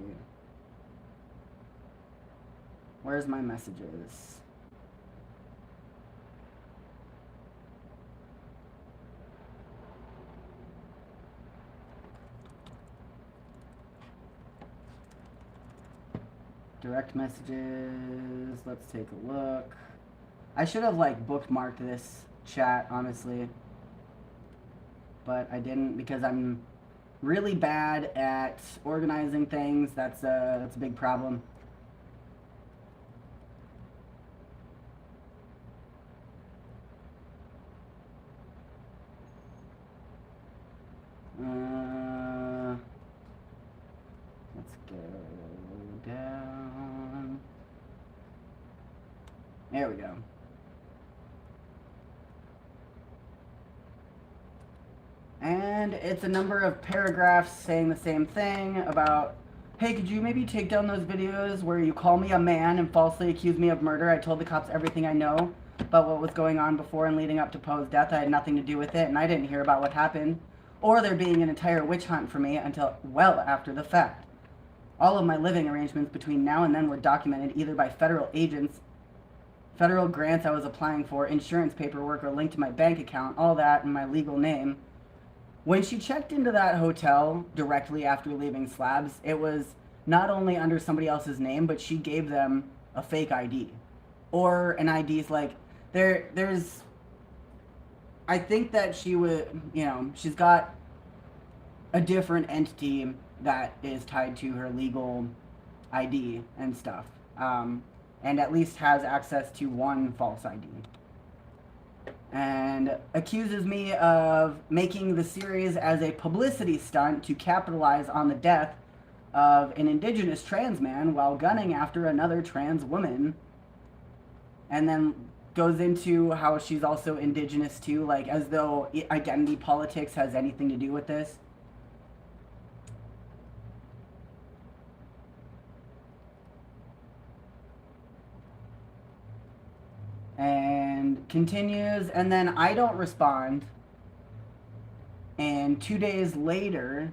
Where's my messages? Direct messages. Let's take a look. I should have like bookmarked this chat, honestly. But I didn't because I'm really bad at organizing things. That's a big problem. There we go. And it's a number of paragraphs saying the same thing about, hey, could you maybe take down those videos where you call me a man and falsely accuse me of murder? I told the cops everything I know about what was going on before and leading up to Poe's death. I had nothing to do with it, and I didn't hear about what happened, or there being an entire witch hunt for me until well after the fact. All of my living arrangements between now and then were documented either by federal agents, federal grants I was applying for, insurance paperwork, or linked to my bank account, all that in my legal name. When she checked into that hotel directly after leaving Slabs, it was not only under somebody else's name, but she gave them a fake ID. Or an ID's like, there's, I think that she would, you know, she's got a different entity that is tied to her legal ID and stuff. And at least has access to one false ID. And accuses me of making the series as a publicity stunt to capitalize on the death of an indigenous trans man while gunning after another trans woman. And then goes into how she's also indigenous too, like as though identity politics has anything to do with this. And continues, and then I don't respond. And 2 days later,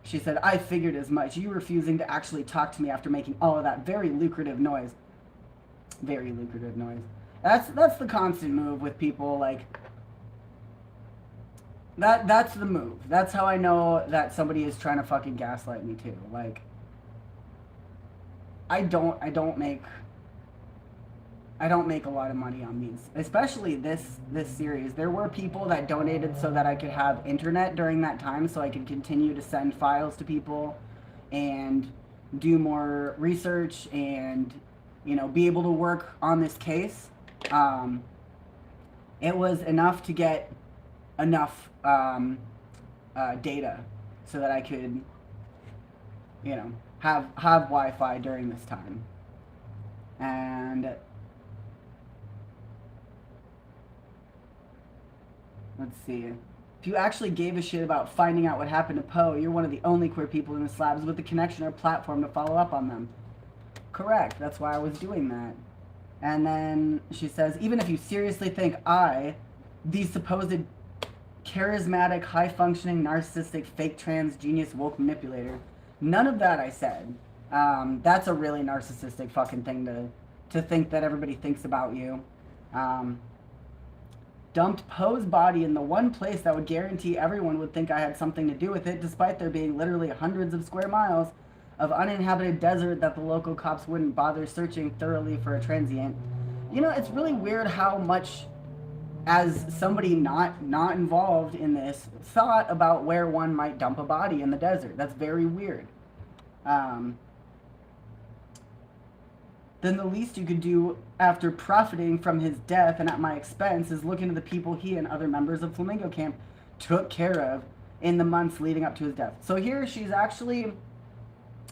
she said, I figured as much. You refusing to actually talk to me after making all of that very lucrative noise. Very lucrative noise. That's the constant move with people, like, that's the move. That's how I know that somebody is trying to fucking gaslight me too. Like, I don't make a lot of money on these, especially this series. There were people that donated so that I could have internet during that time, so I could continue to send files to people and do more research and, you know, be able to work on this case. It was enough to get enough data so that I could, you know, have Wi-Fi during this time. And let's see. If you actually gave a shit about finding out what happened to Poe, you're one of the only queer people in the Slabs with the connection or platform to follow up on them. Correct. That's why I was doing that. And then she says, even if you seriously think the supposed charismatic, high-functioning, narcissistic, fake trans, genius, woke manipulator, none of that I said. That's a really narcissistic fucking thing to think that everybody thinks about you. Dumped Poe's body in the one place that would guarantee everyone would think I had something to do with it, despite there being literally hundreds of square miles of uninhabited desert that the local cops wouldn't bother searching thoroughly for a transient. You know, it's really weird how much, as somebody not involved in this, thought about where one might dump a body in the desert. That's very weird. Then the least you could do after profiting from his death and at my expense is look into the people he and other members of Flamingo Camp took care of in the months leading up to his death. So here she's actually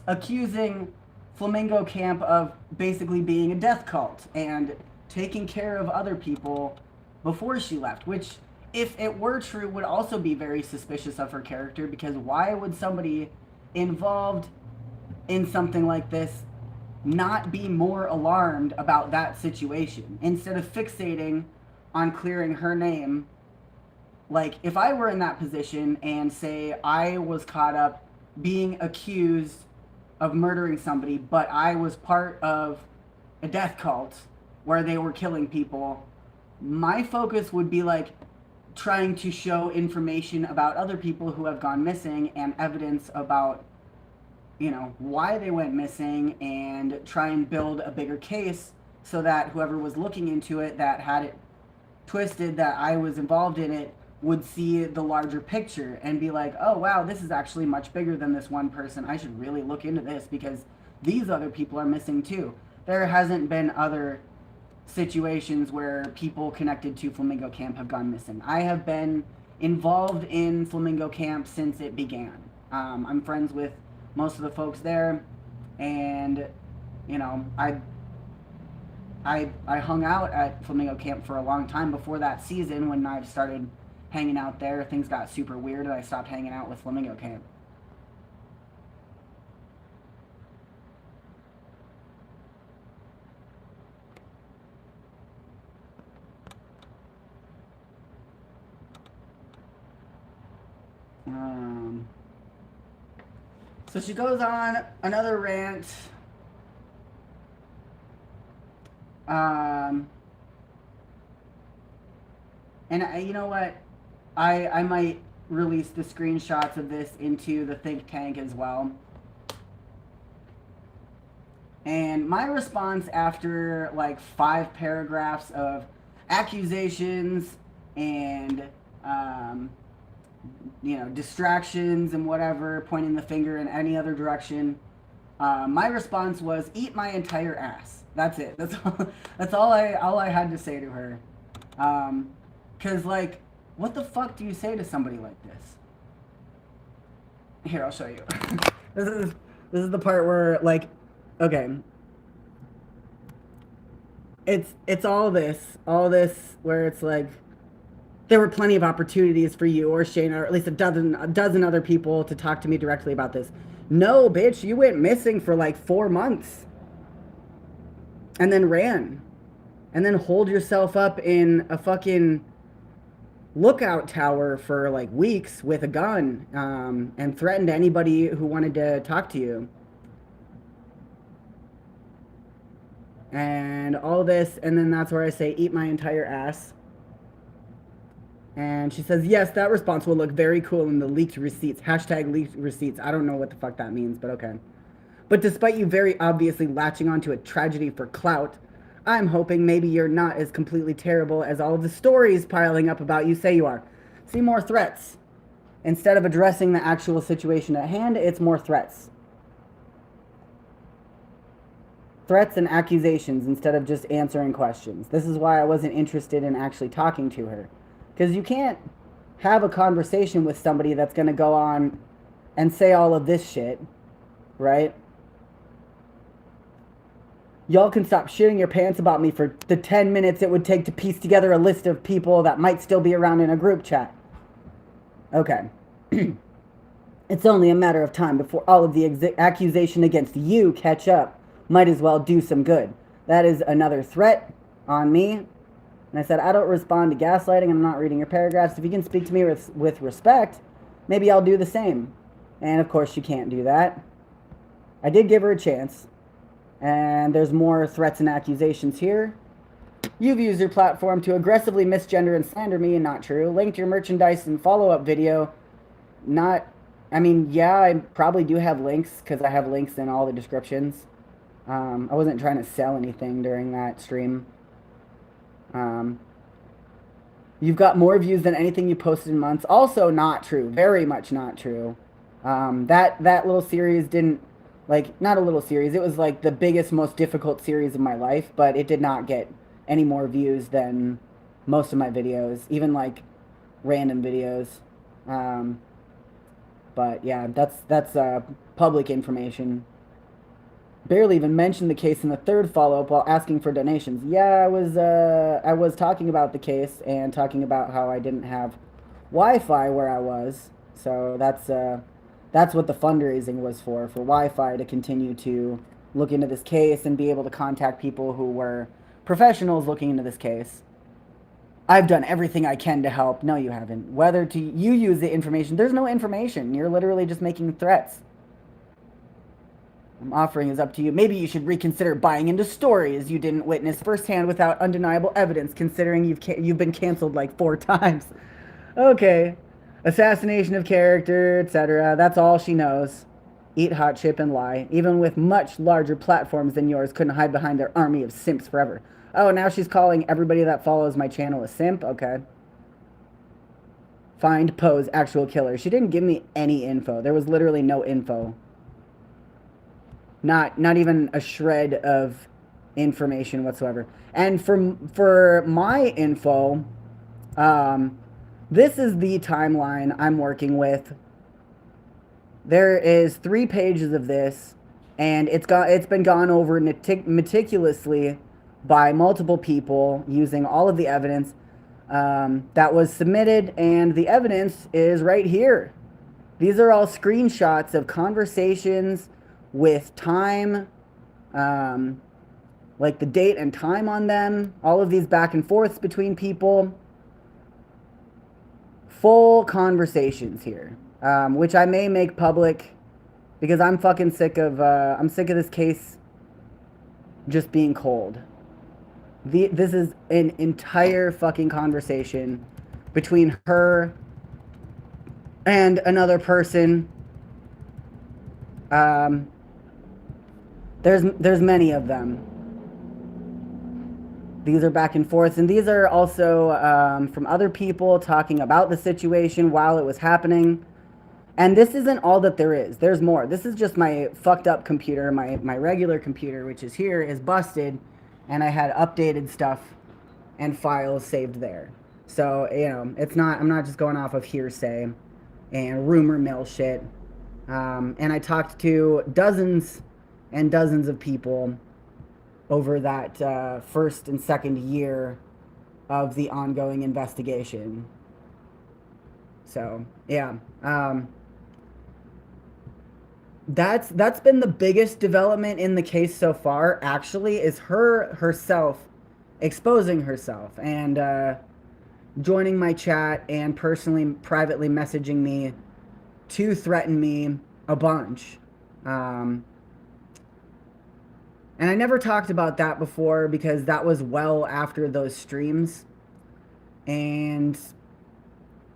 accusing Flamingo Camp of basically being a death cult and taking care of other people before she left, which, if it were true, would also be very suspicious of her character, because why would somebody involved in something like this not be more alarmed about that situation instead of fixating on clearing her name? Like, if I were in that position and say I was caught up being accused of murdering somebody, but I was part of a death cult where they were killing people, my focus would be like trying to show information about other people who have gone missing and evidence about, you know, why they went missing, and try and build a bigger case so that whoever was looking into it that had it twisted that I was involved in it would see the larger picture and be like, oh wow, this is actually much bigger than this one person. I should really look into this because these other people are missing too. There hasn't been other situations where people connected to Flamingo Camp have gone missing. I have been involved in Flamingo Camp since it began. I'm friends with most of the folks there, and, you know, I hung out at Flamingo Camp for a long time before that season. When I started hanging out there, things got super weird and I stopped hanging out with Flamingo Camp. So she goes on another rant. And you know what? I might release the screenshots of this into the think tank as well. And my response after like 5 paragraphs of accusations and you know, distractions and whatever, pointing the finger in any other direction, my response was, eat my entire ass. That's it. That's all I had to say to her. Cause like, what the fuck do you say to somebody like this? Here, I'll show you. This is the part where like, okay. It's all this where it's like, there were plenty of opportunities for you or Shane or at least a dozen other people to talk to me directly about this. No, bitch, you went missing for like 4 months and then ran and then holed yourself up in a fucking lookout tower for like weeks with a gun and threatened anybody who wanted to talk to you. And all this, and then that's where I say, eat my entire ass. And she says, yes, that response will look very cool in the leaked receipts. Hashtag leaked receipts. I don't know what the fuck that means, but okay. But despite you very obviously latching onto a tragedy for clout, I'm hoping maybe you're not as completely terrible as all of the stories piling up about you say you are. See, more threats. Instead of addressing the actual situation at hand, it's more threats. Threats and accusations instead of just answering questions. This is why I wasn't interested in actually talking to her. Because you can't have a conversation with somebody that's going to go on and say all of this shit, right? Y'all can stop shitting your pants about me for the 10 minutes it would take to piece together a list of people that might still be around in a group chat. Okay. It's only a matter of time before all of the accusation against you catch up. Might as well do some good. That is another threat on me. And I said, I don't respond to gaslighting. I'm not reading your paragraphs. If you can speak to me with respect, maybe I'll do the same. And of course, she can't do that. I did give her a chance. And there's more threats and accusations here. You've used your platform to aggressively misgender and slander me, and not true. Linked your merchandise and follow-up video. Not, I mean, yeah, I probably do have links, because I have links in all the descriptions. I wasn't trying to sell anything during that stream. You've got more views than anything you posted in months. Also not true. Very much not true. That little series didn't, like, not a little series. It was like the biggest, most difficult series of my life, but it did not get any more views than most of my videos, even like random videos. But yeah, that's public information. Barely even mentioned the case in the third follow-up while asking for donations. Yeah, I was talking about the case and talking about how I didn't have Wi-Fi where I was. So that's what the fundraising was for Wi-Fi to continue to look into this case and be able to contact people who were professionals looking into this case. I've done everything I can to help. No, you haven't. Whether you use the information, there's no information. You're literally just making threats. I'm offering is up to you. Maybe you should reconsider buying into stories you didn't witness firsthand without undeniable evidence, considering you've been canceled like 4 times. Okay. Assassination of character, etc. That's all she knows. Eat hot chip and lie. Even with much larger platforms than yours, couldn't hide behind their army of simps forever. Oh, now she's calling everybody that follows my channel a simp? Okay. Find, pose, actual killer. She didn't give me any info. There was literally no info. Not even a shred of information whatsoever. And for my info, this is the timeline I'm working with. There is 3 pages of this, and it's been gone over meticulously by multiple people using all of the evidence that was submitted, and the evidence is right here. These are all screenshots of conversations with time, like the date and time on them, all of these back and forths between people. Full conversations here, which I may make public because I'm fucking sick of this case just being cold. This is an entire fucking conversation between her and another person. There's many of them. These are back and forth, and these are also from other people talking about the situation while it was happening. And this isn't all that there is. There's more. This is just my fucked up computer. My regular computer, which is here, is busted, and I had updated stuff and files saved there. So, you know, I'm not just going off of hearsay and rumor mill shit. And I talked to dozens and dozens of people over that first and second year of the ongoing investigation. So, yeah. That's been the biggest development in the case so far, actually, is herself exposing herself and joining my chat and personally, privately messaging me to threaten me a bunch. And I never talked about that before because that was well after those streams. And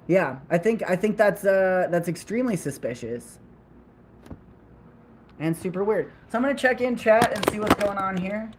yeah, I think that's extremely suspicious and super weird. So I'm gonna check in chat and see what's going on here.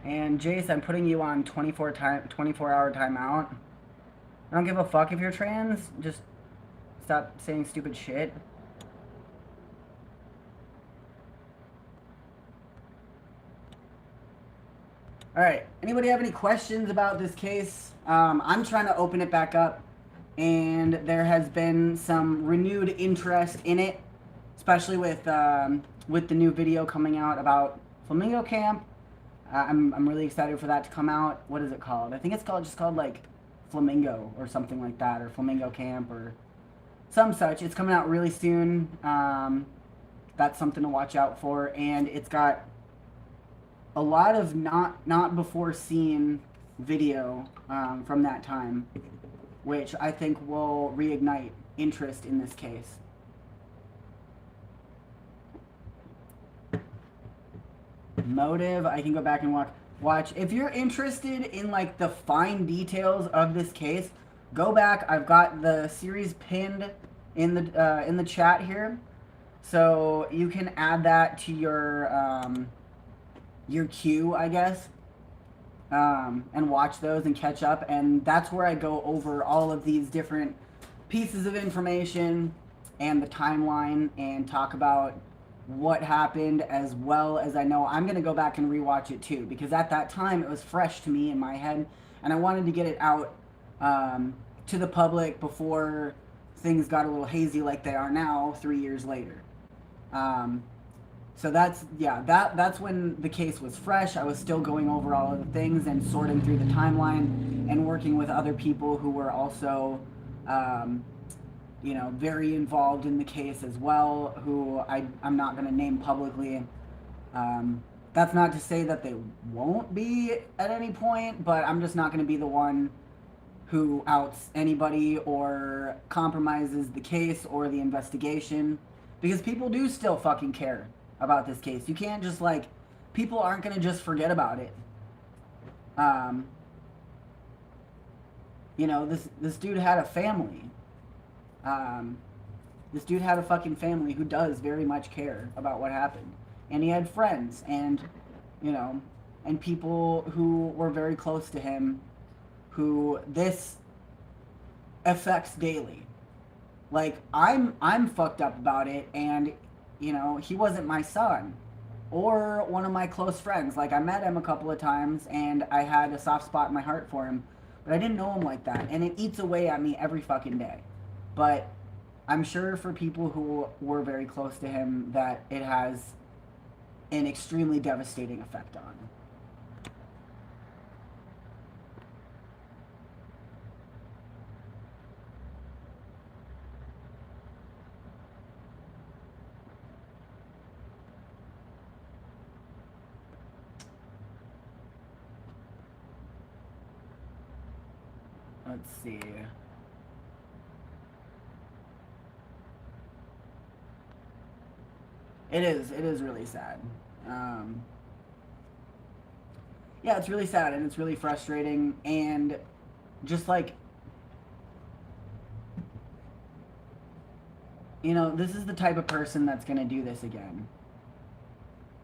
And Jace, I'm putting you on 24-hour timeout. I don't give a fuck if you're trans. Just stop saying stupid shit. Alright, anybody have any questions about this case? I'm trying to open it back up, and there has been some renewed interest in it, especially with the new video coming out about Flamingo Camp. I'm really excited for that to come out. What is it called? I think it's just called like Flamingo or something like that, or Flamingo Camp or some such. It's coming out really soon. That's something to watch out for, and it's got a lot of not before seen video from that time, which I think will reignite interest in this case. Motive, I can go back and watch. If you're interested in like the fine details of this case, go back. I've got the series pinned in the chat here, so you can add that to your queue, I guess, and watch those and catch up. And that's where I go over all of these different pieces of information and the timeline and talk about what happened, as well as I know I'm going to go back and rewatch it too, because at that time it was fresh to me in my head, and I wanted to get it out to the public before things got a little hazy like they are now 3 years later. So that's when the case was fresh. I was still going over all of the things and sorting through the timeline and working with other people who were also you know, very involved in the case as well, who I'm not going to name publicly. That's not to say that they won't be at any point, but I'm just not going to be the one who outs anybody or compromises the case or the investigation, because people do still fucking care about this case. You can't just, like, people aren't going to just forget about it. You know, this dude had a family. This dude had a fucking family who does very much care about what happened. And he had friends and, you know, and people who were very close to him who this affects daily. Like, I'm fucked up about it, and, you know, he wasn't my son or one of my close friends. Like, I met him a couple of times, and I had a soft spot in my heart for him, but I didn't know him like that, and it eats away at me every fucking day. But I'm sure for people who were very close to him that it has an extremely devastating effect on. Let's see. It is really sad. Yeah, it's really sad and it's really frustrating, and just like, you know, this is the type of person that's gonna do this again.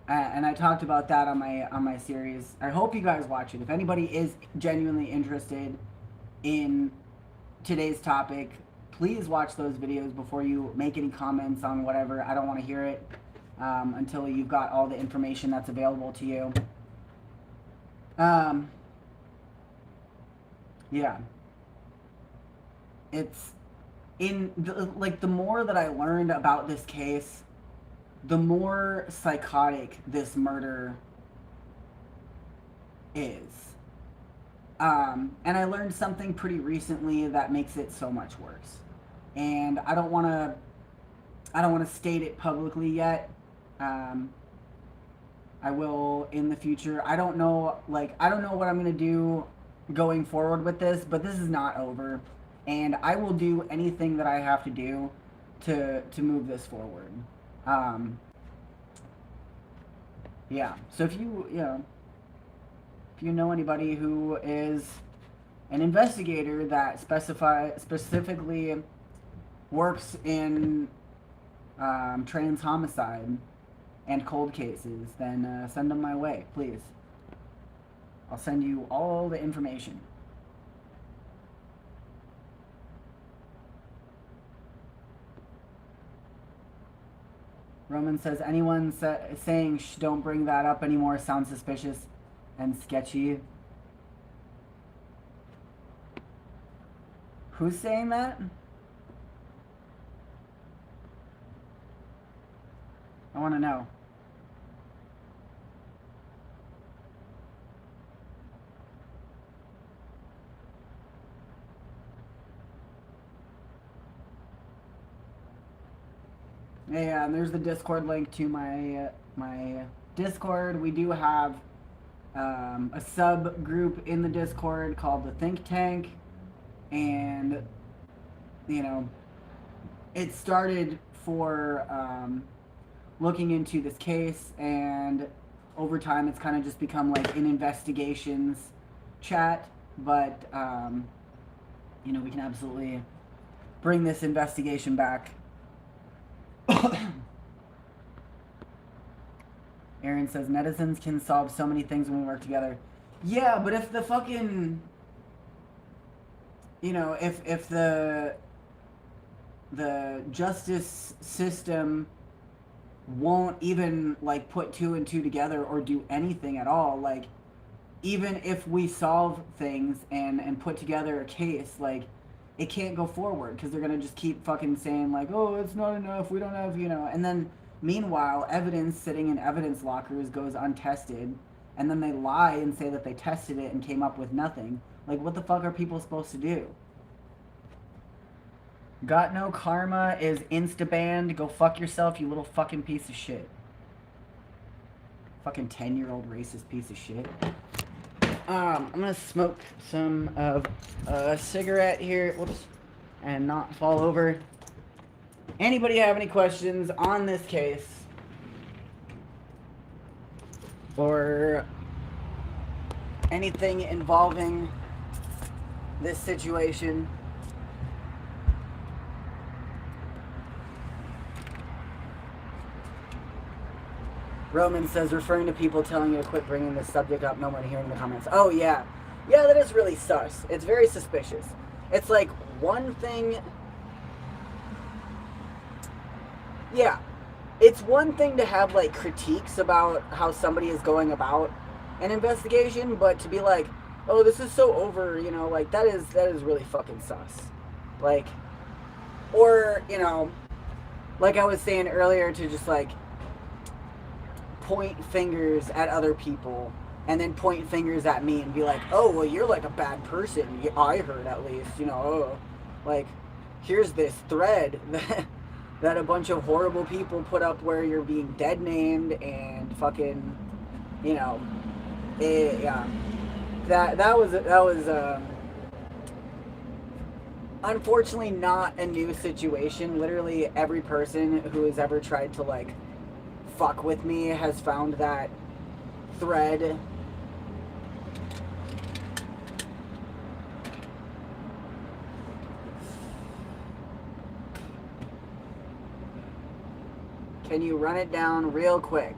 And I talked about that on my series. I hope you guys watch it. If anybody is genuinely interested in today's topic, please watch those videos before you make any comments on whatever. I don't want to hear it until you've got all the information that's available to you. Yeah. It's the more that I learned about this case, the more psychotic this murder is. And I learned something pretty recently that makes it so much worse. And I don't want to state it publicly yet. I will in the future. I don't know what I'm going to do going forward with this, but this is not over. And I will do anything that I have to do to move this forward. Yeah. So if you know anybody who is an investigator that specifically works in trans homicide and cold cases, then send them my way, please. I'll send you all the information. Roman says, anyone saying shh, don't bring that up anymore sounds suspicious and sketchy. Who's saying that? I want to know. Yeah, and there's the Discord link to my Discord. We do have a subgroup in the Discord called the Think Tank, and you know, it started for looking into this case, and over time it's kind of just become like an investigations chat, but you know, we can absolutely bring this investigation back. Aaron says, netizens can solve so many things when we work together. Yeah, but if the fucking, you know, if the justice system won't even like put two and two together or do anything at all, like even if we solve things and put together a case, like it can't go forward because they're gonna just keep fucking saying like, oh, it's not enough, we don't have, you know, and then meanwhile evidence sitting in evidence lockers goes untested, and then they lie and say that they tested it and came up with nothing. Like, what the fuck are people supposed to do? Got no karma is insta-banned. Go fuck yourself, you little fucking piece of shit. Fucking 10-year-old racist piece of shit. I'm gonna smoke some of a cigarette here, whoops, and not fall over. Anybody have any questions on this case? Or anything involving this situation? Roman says, referring to people telling you to quit bringing this subject up, no one hearing the comments. Oh, yeah. Yeah, that is really sus. It's very suspicious. It's like one thing. Yeah, it's one thing to have like critiques about how somebody is going about an investigation, but to be like, oh, this is so over, you know, like that is really fucking sus. Like, or you know, like I was saying earlier, to just like point fingers at other people and then point fingers at me and be like, oh, well, you're like a bad person. I heard at least, you know, oh, like, here's this thread that a bunch of horrible people put up where you're being dead named and fucking, you know, yeah, that was unfortunately not a new situation. Literally every person who has ever tried to like fuck with me has found that thread Can you run it down real quick?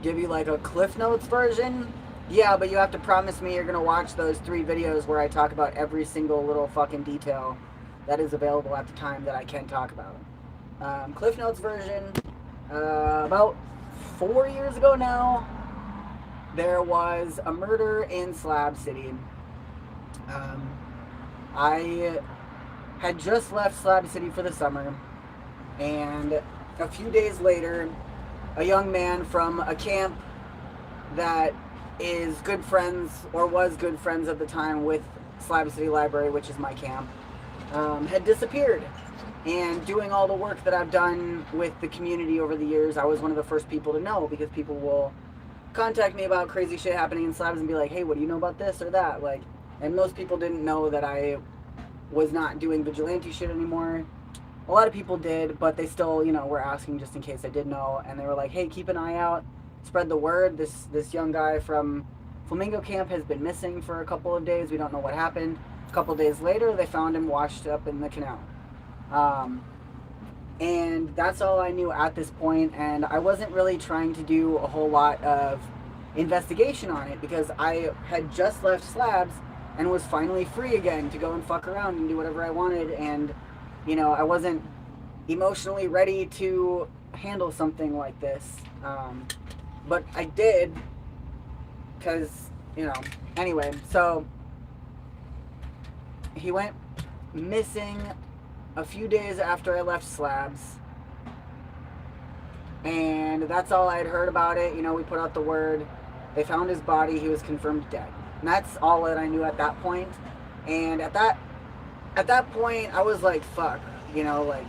Give you like a Cliff Notes version? Yeah, but you have to promise me you're gonna watch those 3 videos where I talk about every single little fucking detail that is available at the time that I can talk about. Cliff Notes version, about 4 years ago now, there was a murder in Slab City. I had just left Slab City for the summer, and a few days later, a young man from a camp that is good friends, or was good friends at the time, with Slab City Library, which is my camp, had disappeared. And doing all the work that I've done with the community over the years, I was one of the first people to know, because people will contact me about crazy shit happening in Slabs and be like, hey, what do you know about this or that? Like, and most people didn't know that I was not doing vigilante shit anymore. A lot of people did, but they still, you know, were asking just in case I did know. And they were like, hey, keep an eye out, spread the word. This young guy from Flamingo Camp has been missing for a couple of days. We don't know what happened. A couple days later, they found him washed up in the canal. And that's all I knew at this point, and I wasn't really trying to do a whole lot of investigation on it, because I had just left Slabs and was finally free again to go and fuck around and do whatever I wanted, and, you know, I wasn't emotionally ready to handle something like this. But I did, because, you know, anyway, so he went missing a few days after I left Slabs, and that's all I had heard about it. You know, we put out the word, they found his body, he was confirmed dead, and that's all that I knew at that point. And at that point, I was like, fuck, you know, like,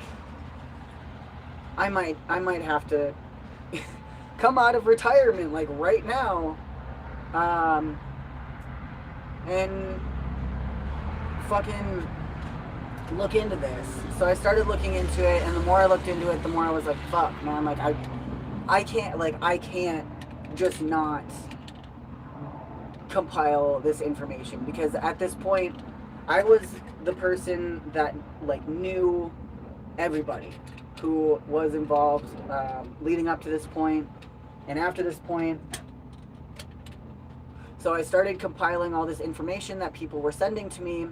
I might have to come out of retirement, like, right now, and fucking look into this. So I started looking into it, and the more I looked into it, the more I was like, fuck, man, like, I can't just not compile this information, because at this point, I was the person that, like, knew everybody who was involved, leading up to this point and after this point. So I started compiling all this information that people were sending to me,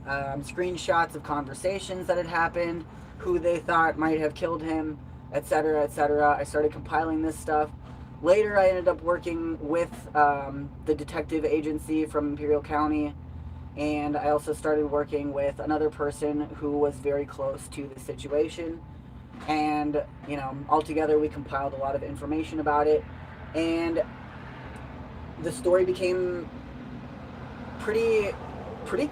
screenshots of conversations that had happened, who they thought might have killed him, etc., etc. I started compiling this stuff. Later, I ended up working with the detective agency from Imperial County, and I also started working with another person who was very close to the situation. And, you know, altogether we compiled a lot of information about it, and the story became pretty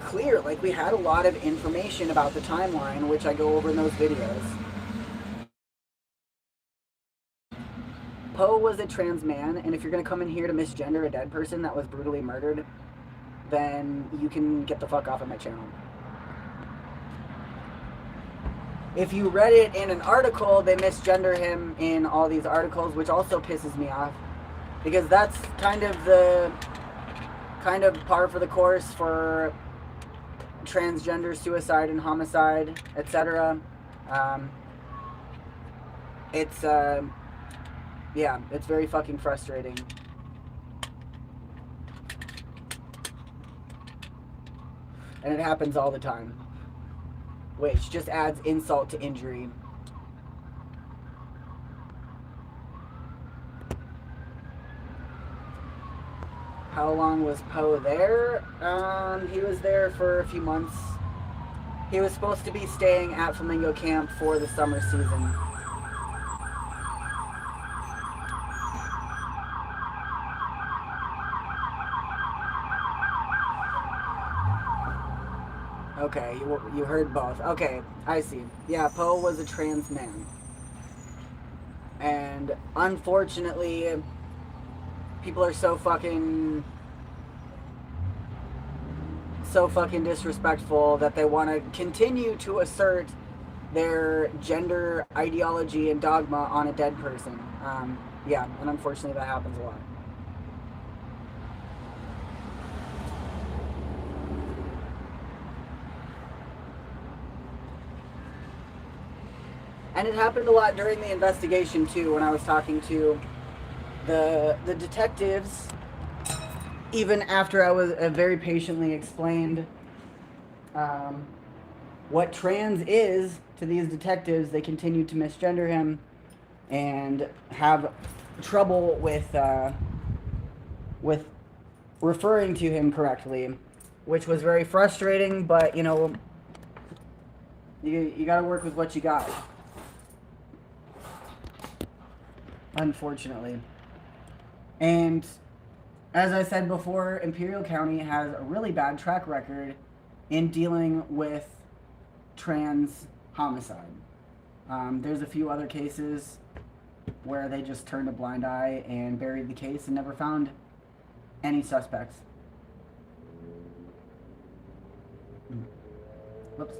clear. Like, we had a lot of information about the timeline, which I go over in those videos. Poe was a trans man, and if you're going to come in here to misgender a dead person that was brutally murdered, then you can get the fuck off of my channel. If you read it in an article, they misgender him in all these articles, which also pisses me off, because that's kind of par for the course for transgender suicide and homicide, etc. Yeah, it's very fucking frustrating. And it happens all the time, which just adds insult to injury. How long was Poe there? He was there for a few months. He was supposed to be staying at Flamingo Camp for the summer season. Okay, you heard both. Okay, I see. Yeah, Poe was a trans man. And unfortunately, people are so fucking disrespectful that they want to continue to assert their gender ideology and dogma on a dead person. Yeah, and unfortunately that happens a lot. And it happened a lot during the investigation too, when I was talking to the detectives. Even after I was very patiently explained what trans is to these detectives, they continued to misgender him and have trouble with referring to him correctly, which was very frustrating. But you know, you got to work with what you got. Unfortunately. And as I said before, Imperial County has a really bad track record in dealing with trans homicide. There's a few other cases where they just turned a blind eye and buried the case and never found any suspects. Whoops.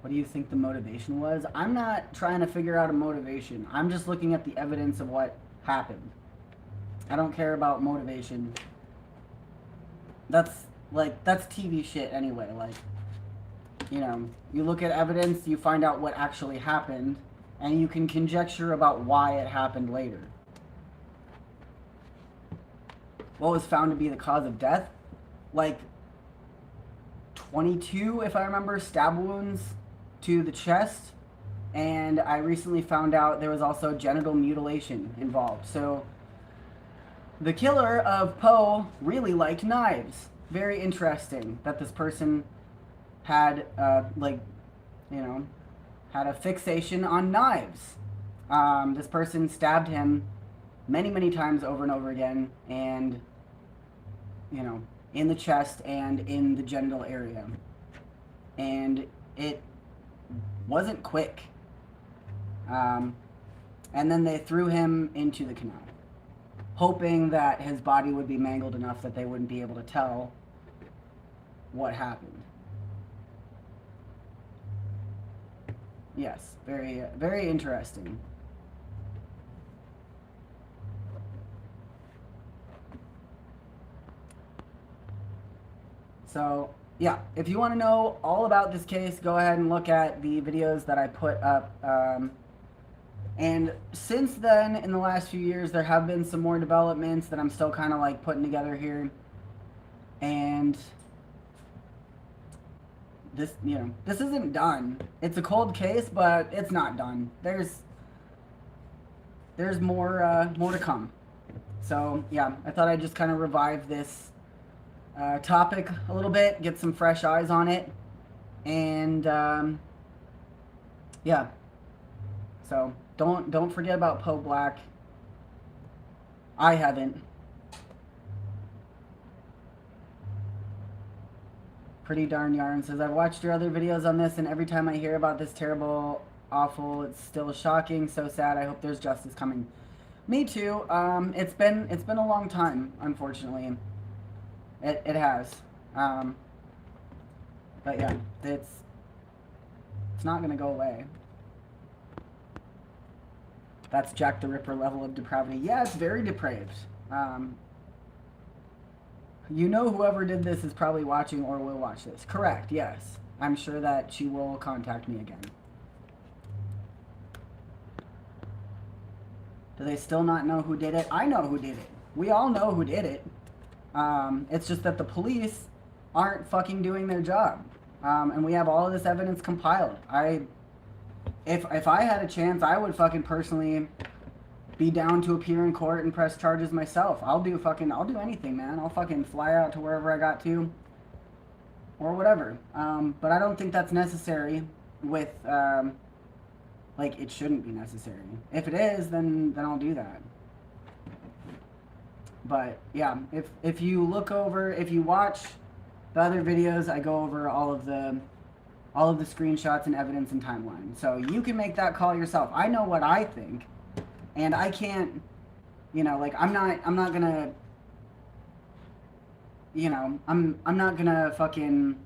What do you think the motivation was? I'm not trying to figure out a motivation. I'm just looking at the evidence of what happened. I don't care about motivation. That's TV shit anyway. Like, you know, you look at evidence, you find out what actually happened, and you can conjecture about why it happened later. What was found to be the cause of death? Like 22, if I remember, stab wounds to the chest, and I recently found out there was also genital mutilation involved. So the killer of Poe really liked knives. Very interesting that this person had had a fixation on knives. This person stabbed him many times over and over again, and in the chest and in the genital area, and it wasn't quick. And then they threw him into the canal, hoping that his body would be mangled enough that they wouldn't be able to tell what happened. Yes, very interesting. So, yeah, if you want to know all about this case, go ahead and look at the videos that I put up. And since then, in the last few years, there have been some more developments that I'm still kind of like putting together here. And this isn't done. It's a cold case, but it's not done. There's more to come. So, yeah, I thought I'd just kind of revive this topic a little bit, get some fresh eyes on it, and yeah. So don't forget about Poe Black. I haven't. Pretty darn yarn says, I've watched your other videos on this, and every time I hear about this terrible, awful, it's still shocking, so sad. I hope there's justice coming. Me too. It's been a long time, unfortunately. It has. But yeah, it's not gonna go away. That's Jack the Ripper level of depravity. Yeah, it's very depraved. You know, whoever did this is probably watching or will watch this. Correct, yes. I'm sure that she will contact me again. Do they still not know who did it? I know who did it. We all know who did it. It's just that the police aren't fucking doing their job. And we have all of this evidence compiled. If I had a chance, I would fucking personally be down to appear in court and press charges myself. I'll do anything, man. I'll fucking fly out to wherever I got to. Or whatever. But I don't think that's necessary with, like, it shouldn't be necessary. If it is, then I'll do that. But, yeah, if you watch the other videos, I go over all of the screenshots and evidence and timeline. So you can make that call yourself. I know what I think, and I can't, you know, like, I'm not gonna, you know, I'm not gonna fucking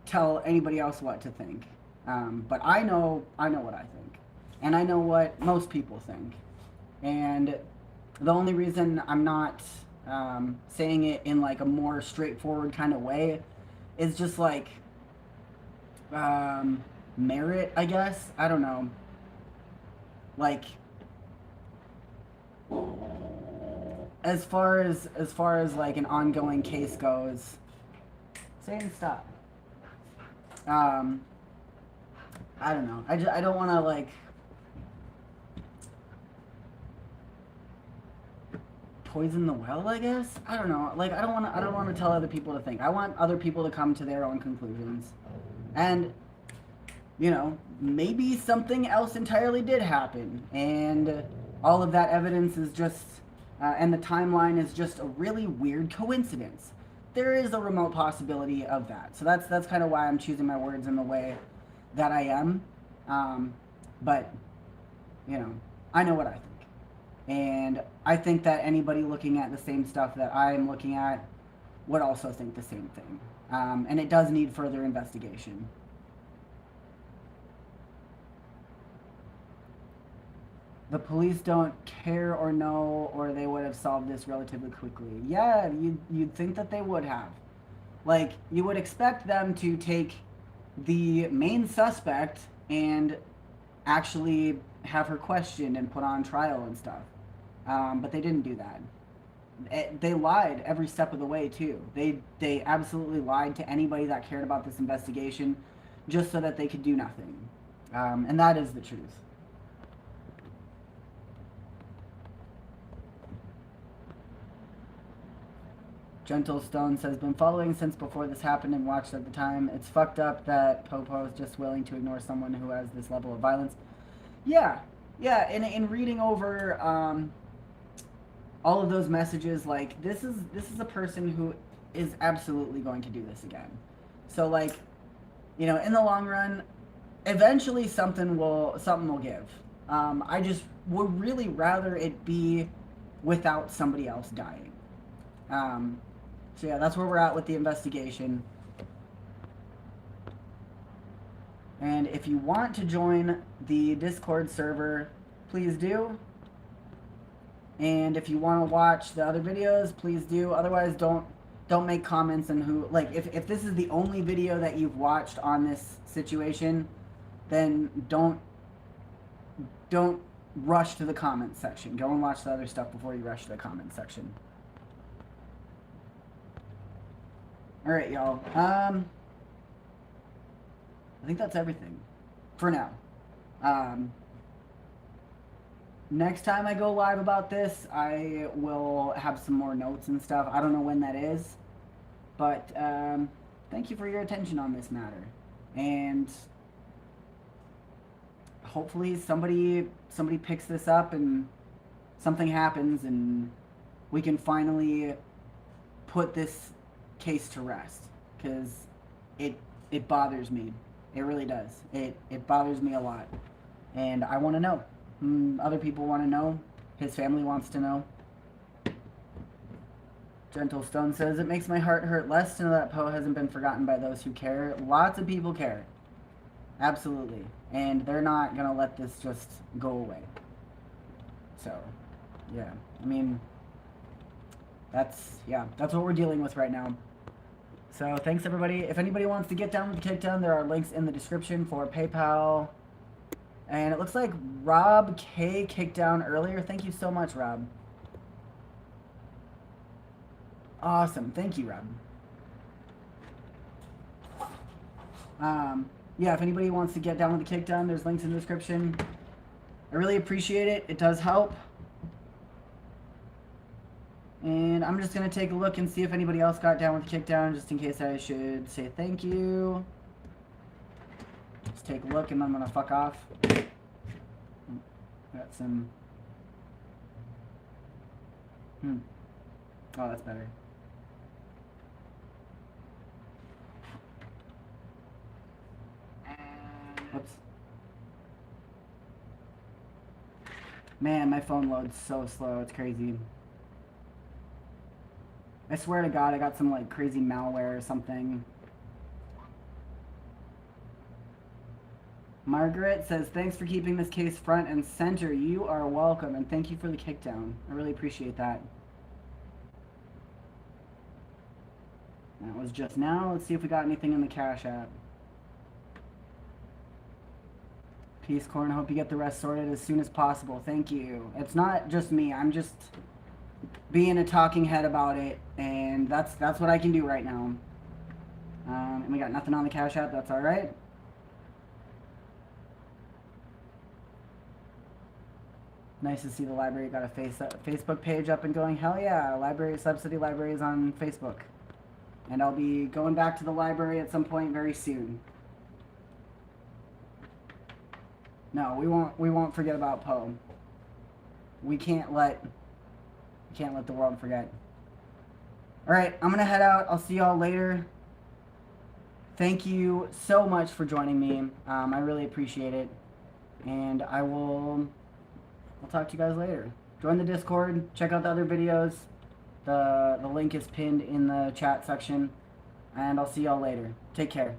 tell anybody else what to think. But I know what I think, and I know what most people think, and the only reason I'm not saying it in like a more straightforward kind of way is just like merit, I guess. I don't know. Like, as far as like an ongoing case goes, saying stop. I don't know. I don't want to like poison the well, I guess. I don't know. Like, I don't want to tell other people to think. I want other people to come to their own conclusions. And, you know, maybe something else entirely did happen, and all of that evidence is just, and the timeline is just a really weird coincidence. There is a remote possibility of that. So that's kind of why I'm choosing my words in the way that I am. But, you know, I know what I think. And I think that anybody looking at the same stuff that I'm looking at would also think the same thing. And it does need further investigation. The police don't care or know, or they would have solved this relatively quickly. Yeah, you'd think that they would have. Like, you would expect them to take the main suspect and actually have her questioned and put on trial and stuff. But they didn't do that. They lied every step of the way, too. They absolutely lied to anybody that cared about this investigation just so that they could do nothing. And that is the truth. Gentle Stone says, been following since before this happened and watched at the time. It's fucked up that Popo is just willing to ignore someone who has this level of violence. Yeah, in reading over all of those messages, like, this is a person who is absolutely going to do this again. So, like, you know, in the long run, eventually something will give. I just would really rather it be without somebody else dying. So yeah, that's where we're at with the investigation. And if you want to join the Discord server, please do. And if you want to watch the other videos, please do. Otherwise, don't make comments on who, like, if this is the only video that you've watched on this situation, then don't rush to the comments section. Go and watch the other stuff before you rush to the comments section. Alright, y'all. I think that's everything. For now. Next time I go live about this, I will have some more notes and stuff. I don't know when that is. But, thank you for your attention on this matter. And hopefully somebody picks this up and something happens and we can finally put this case to rest, because it bothers me. It really does. It bothers me a lot, and I want to know. Other people want to know. His family wants to know. Gentle Stone says, it makes my heart hurt less to know that Poe hasn't been forgotten by those who care. Lots of people care. Absolutely. And they're not gonna let this just go away. So, yeah. I mean, that's what we're dealing with right now. So thanks everybody. If anybody wants to get down with the kickdown, there are links in the description for PayPal, And it looks like Rob K kicked down earlier. Thank you so much, Rob. Awesome. Thank you, Rob. Yeah, if anybody wants to get down with the kick down, there's links in the description. I really appreciate it. It does help. And I'm just going to take a look and see if anybody else got down with the kick down, just in case I should say thank you. Just take a look and I'm going to fuck off. Got some... Oh, that's better. Whoops. Man, my phone loads so slow. It's crazy. I swear to God, I got some like crazy malware or something. Margaret says, thanks for keeping this case front and center. You are welcome, and thank you for the kickdown. I really appreciate that. That was just now. Let's see if we got anything in the Cash App. Peace, Corn. I hope you get the rest sorted as soon as possible. Thank you. It's not just me. I'm just being a talking head about it, and that's what I can do right now. And we got nothing on the Cash App. That's all right. Nice to see the library got a Facebook page up and going. Hell yeah, library, Subsidy Library is on Facebook. And I'll be going back to the library at some point very soon. No, we won't forget about Poe. We can't let the world forget. All right, I'm gonna head out. I'll see y'all later. Thank you so much for joining me. I really appreciate it, and I'll talk to you guys later. Join the Discord. Check out the other videos. The link is pinned in the chat section, and I'll see y'all later. Take care.